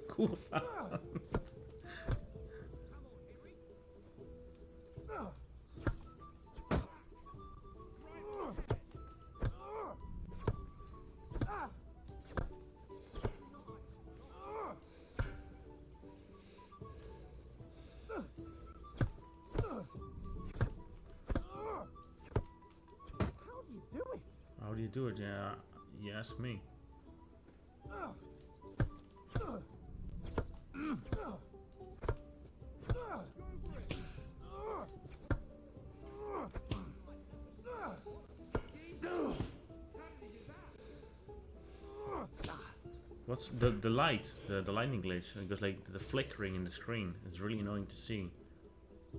Cool. How do you do it? Yeah, you ask me. What's the light? The lightning glitch. It goes like the flickering in the screen. It's really annoying to see.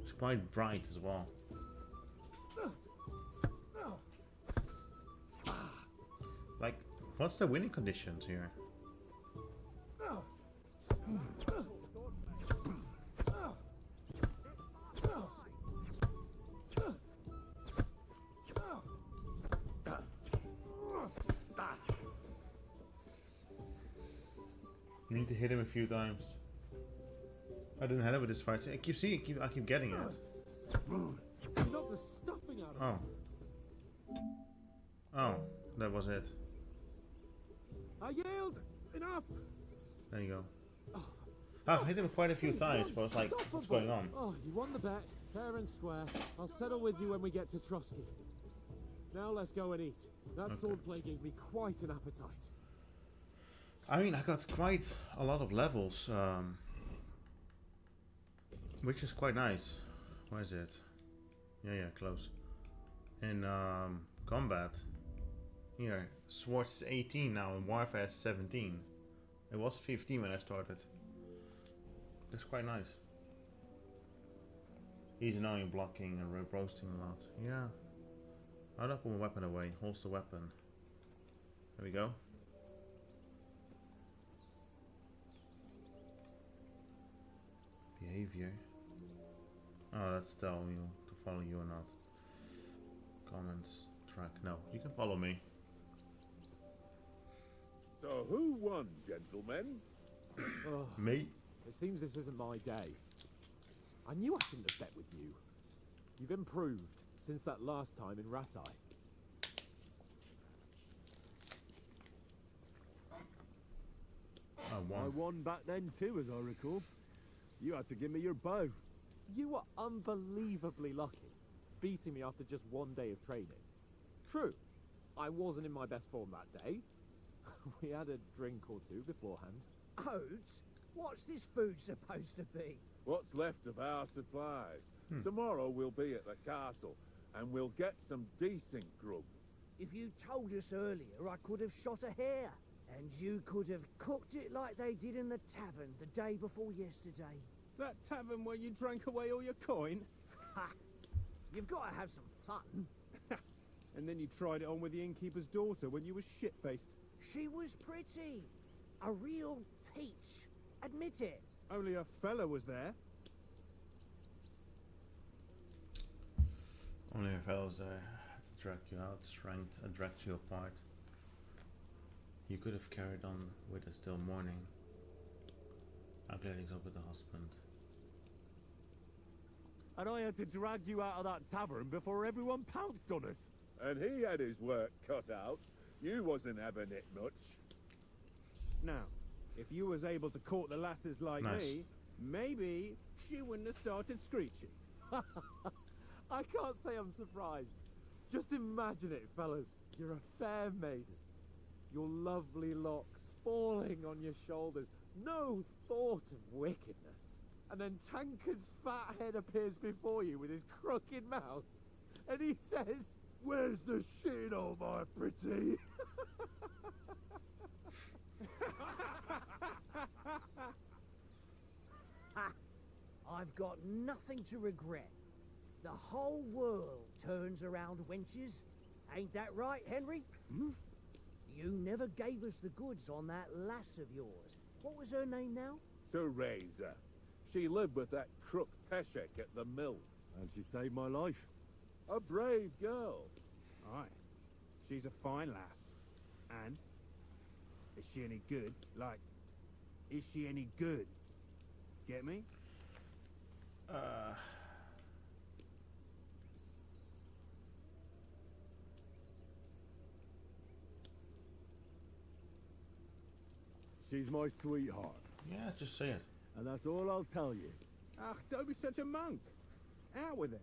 It's quite bright as well. Like, what's the winning conditions here? You need to hit him a few times. I didn't hit him with this fight. I keep seeing it. I keep getting it. Knock the stuffing out of Oh. Oh, that was it. I yield! Enough! There you go. I've hit him quite a few times, but it's like, what's going on? Oh, you won the bet, fair and square. I'll settle with you when we get to Trotsky. Now let's go and eat. That swordplay gave me quite an appetite. I mean, I got quite a lot of levels, which is quite nice. Where is it? Yeah, close. In combat, here, Swords is 18 now, and Warfare is 17. It was 15 when I started. That's quite nice. He's annoying, blocking and roasting a lot. Yeah. How do I put my weapon away? Holds the weapon. There we go. Behavior. Oh, that's telling you to follow you or not. Comments, track. No, you can follow me. So who won, gentlemen? Me. It seems this isn't my day. I knew I shouldn't have bet with you. You've improved since that last time in Ratai. I won back then too, as I recall. You had to give me your bow. You were unbelievably lucky, beating me after just one day of training. True, I wasn't in my best form that day. We had a drink or two beforehand. Oats? What's this food supposed to be? What's left of our supplies. Tomorrow we'll be at the castle, and we'll get some decent grub. If you told us earlier, I could have shot a hare. And you could have cooked it like they did in the tavern the day before yesterday. That tavern where you drank away all your coin? Ha! You've got to have some fun. And then you tried it on with the innkeeper's daughter when you were shit-faced. She was pretty. A real peach. Admit it. Only a fella was there. Only a fella was there. Drag you out, strength, and dragged you apart. You could have carried on with us till morning. I'm glad he's up with the husband. And I had to drag you out of that tavern before everyone pounced on us. And he had his work cut out. You wasn't having it much. Now, if you was able to court the lasses like me, maybe she wouldn't have started screeching. I can't say I'm surprised. Just imagine it, fellas. You're a fair maiden. Your lovely locks falling on your shoulders. No thought of wickedness. And then Tankard's fat head appears before you with his crooked mouth. And he says, "Where's the shit, oh my pretty?" I've got nothing to regret. The whole world turns around wenches. Ain't that right, Henry? You never gave us the goods on that lass of yours. What was her name now? to raise her. She lived with that crook Peshek at the mill. And she saved my life. A brave girl. Aye. She's a fine lass. And? Is she any good? Like, is she any good? Get me? She's my sweetheart. Yeah, just say it. And that's all I'll tell you. Ah, don't be such a monk. Out with it.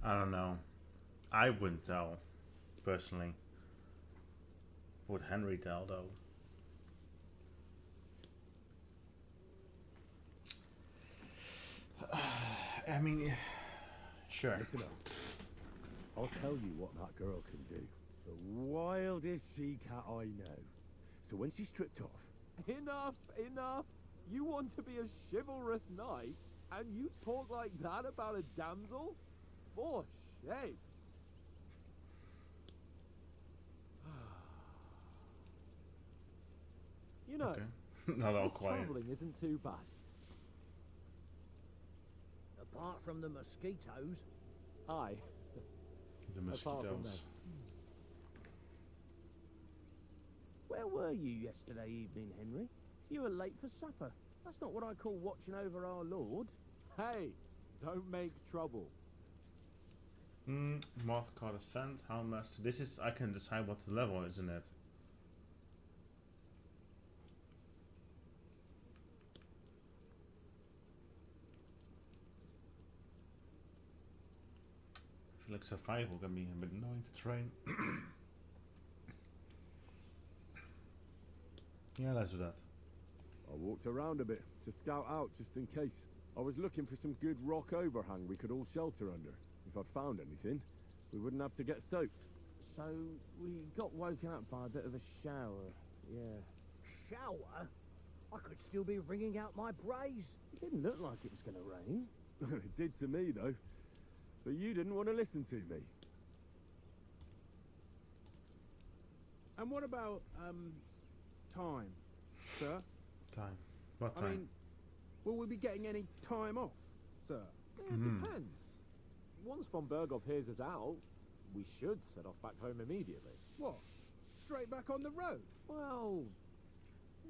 I don't know. I wouldn't tell, personally. Would Henry tell, though? I mean, sure. Listen up. I'll tell you what that girl can do. The wildest she-cat I know. So when she's stripped off... Enough, enough. You want to be a chivalrous knight, and you talk like that about a damsel? For shame. You know, Okay. Not all this quiet. travelling isn't too bad. Apart from the mosquitoes. Aye. The Apart from mosquitoes. Where were you yesterday evening, Henry? You were late for supper. That's not what I call watching over our lord. Hey, don't make trouble. Moth caught a scent. How much? This is. I can decide what the level, isn't it? I feel like survival can be a bit annoying to train. Yeah, let's do that. I walked around a bit to scout out just in case. I was looking for some good rock overhang we could all shelter under. If I'd found anything, we wouldn't have to get soaked. So we got woken up by a bit of a shower. Yeah. Shower? I could still be wringing out my brace. It didn't look like it was going to rain. It did to me, though. But you didn't want to listen to me. And what about, time, sir? Time. What time? I mean, will we be getting any time off, sir? Yeah, it depends. Once von Berghoff hears us out, we should set off back home immediately. What? Straight back on the road? Well,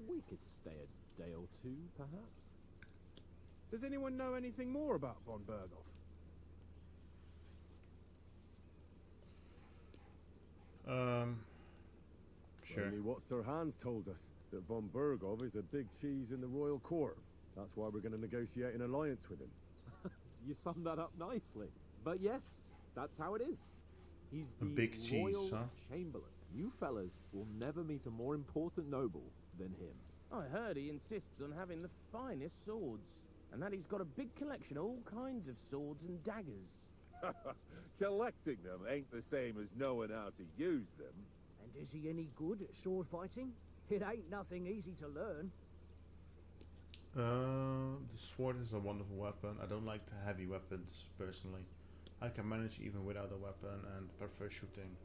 we could stay a day or two, perhaps. Does anyone know anything more about von Berghoff? Sure. Only what Sir Hans told us, that von Berghoff is a big cheese in the royal court. That's why we're going to negotiate an alliance with him. You summed that up nicely. But yes, that's how it is. He's the big cheese, royal huh? chamberlain. You fellas will never meet a more important noble than him. I heard he insists on having the finest swords. And that he's got a big collection of all kinds of swords and daggers. Collecting them ain't the same as knowing how to use them. And is he any good at sword fighting? It ain't nothing easy to learn. The sword is a wonderful weapon. I don't like the heavy weapons, personally. I can manage even without a weapon and prefer shooting.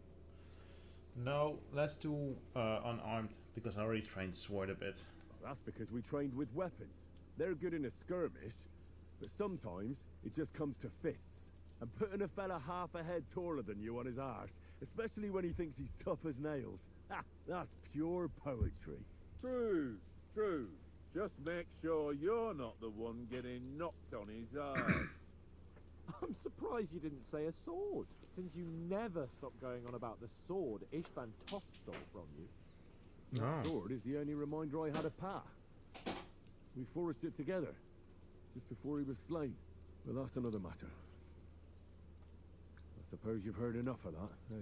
No, let's do unarmed, because I already trained sword a bit. That's because we trained with weapons. They're good in a skirmish, but sometimes it just comes to fists. And putting a fella half a head taller than you on his arse, especially when he thinks he's tough as nails, that's pure poetry. True, true. Just make sure you're not the one getting knocked on his arse. I'm surprised you didn't say a sword, since you never stop going on about the sword Ishvan Toth stole from you. That sword is the only reminder I had of Pa. We forged it together, just before he was slain. But that's another matter. I suppose you've heard enough of that, eh?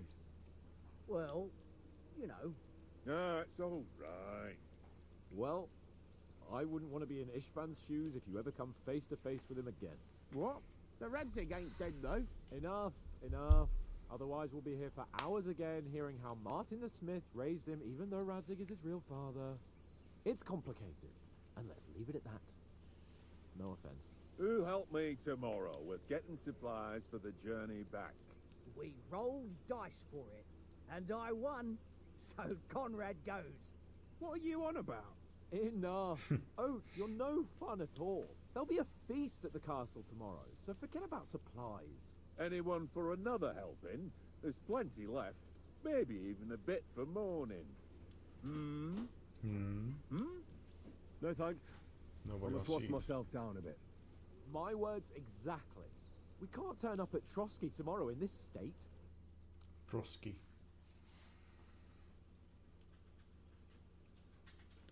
Well, you know. No, it's all right. Well, I wouldn't want to be in Ishvan's shoes if you ever come face to face with him again. What? So Radzig ain't dead, though? Enough, enough. Otherwise we'll be here for hours again hearing how Martin the Smith raised him even though Radzig is his real father. It's complicated, and let's leave it at that. No offense. Who'll help me tomorrow with getting supplies for the journey back? We rolled dice for it. And I won, so Conrad goes. What are you on about? Enough. Oh, you're no fun at all. There'll be a feast at the castle tomorrow, so forget about supplies. Anyone for another helping? There's plenty left. Maybe even a bit for morning. No thanks. Nobody I else must wash eats. myself down a bit. My words exactly. We can't turn up at Trotsky tomorrow in this state. Trotsky.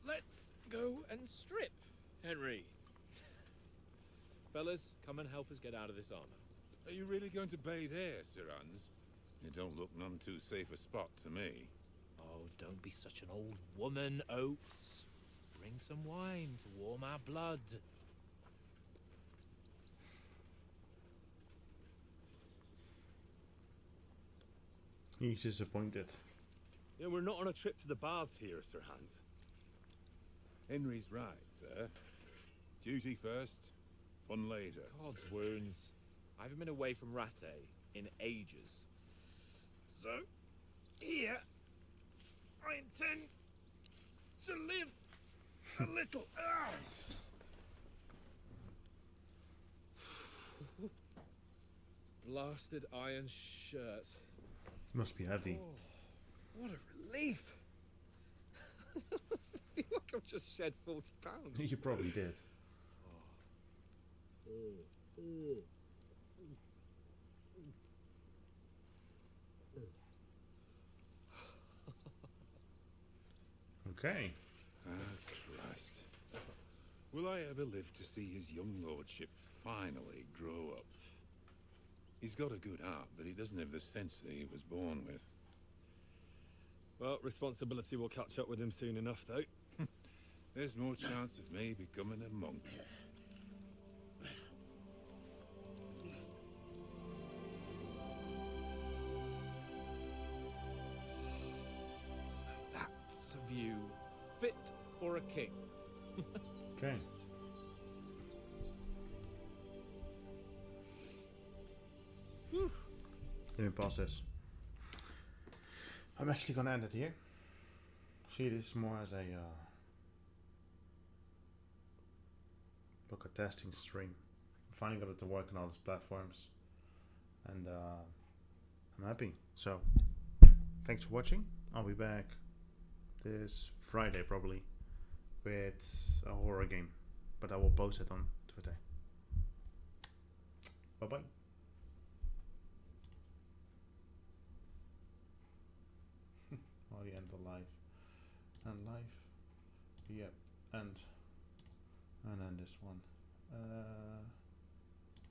Let's go and strip, Henry. Fellas, come and help us get out of this armor. Are you really going to bathe here, Sir Hans? You don't look none too safe a spot to me. Oh, don't be such an old woman, Oates. Bring some wine to warm our blood. He's disappointed. Yeah, we're not on a trip to the baths here, Sir Hans. Henry's right, sir. Duty first, fun later. God's wounds. I haven't been away from Rattay in ages. So, here, I intend to live a little. Blasted iron shirt. Must be heavy. Oh, what a relief! I feel like I've just shed 40 pounds. You probably did. Okay. Ah, Christ. Will I ever live to see his young lordship finally grow up? He's got a good heart, but he doesn't have the sense that he was born with. Well, responsibility will catch up with him soon enough, though. There's more chance of me becoming a monk. That's a view fit for a king. Okay. Let me pause this. I'm actually gonna end it here. See this more as a book a testing stream. I finally got it to work on all these platforms, and I'm happy. So, thanks for watching. I'll be back this Friday probably with a horror game, but I will post it on Twitter. Bye bye. Oh, the end of life. And life. Yep. And then this one.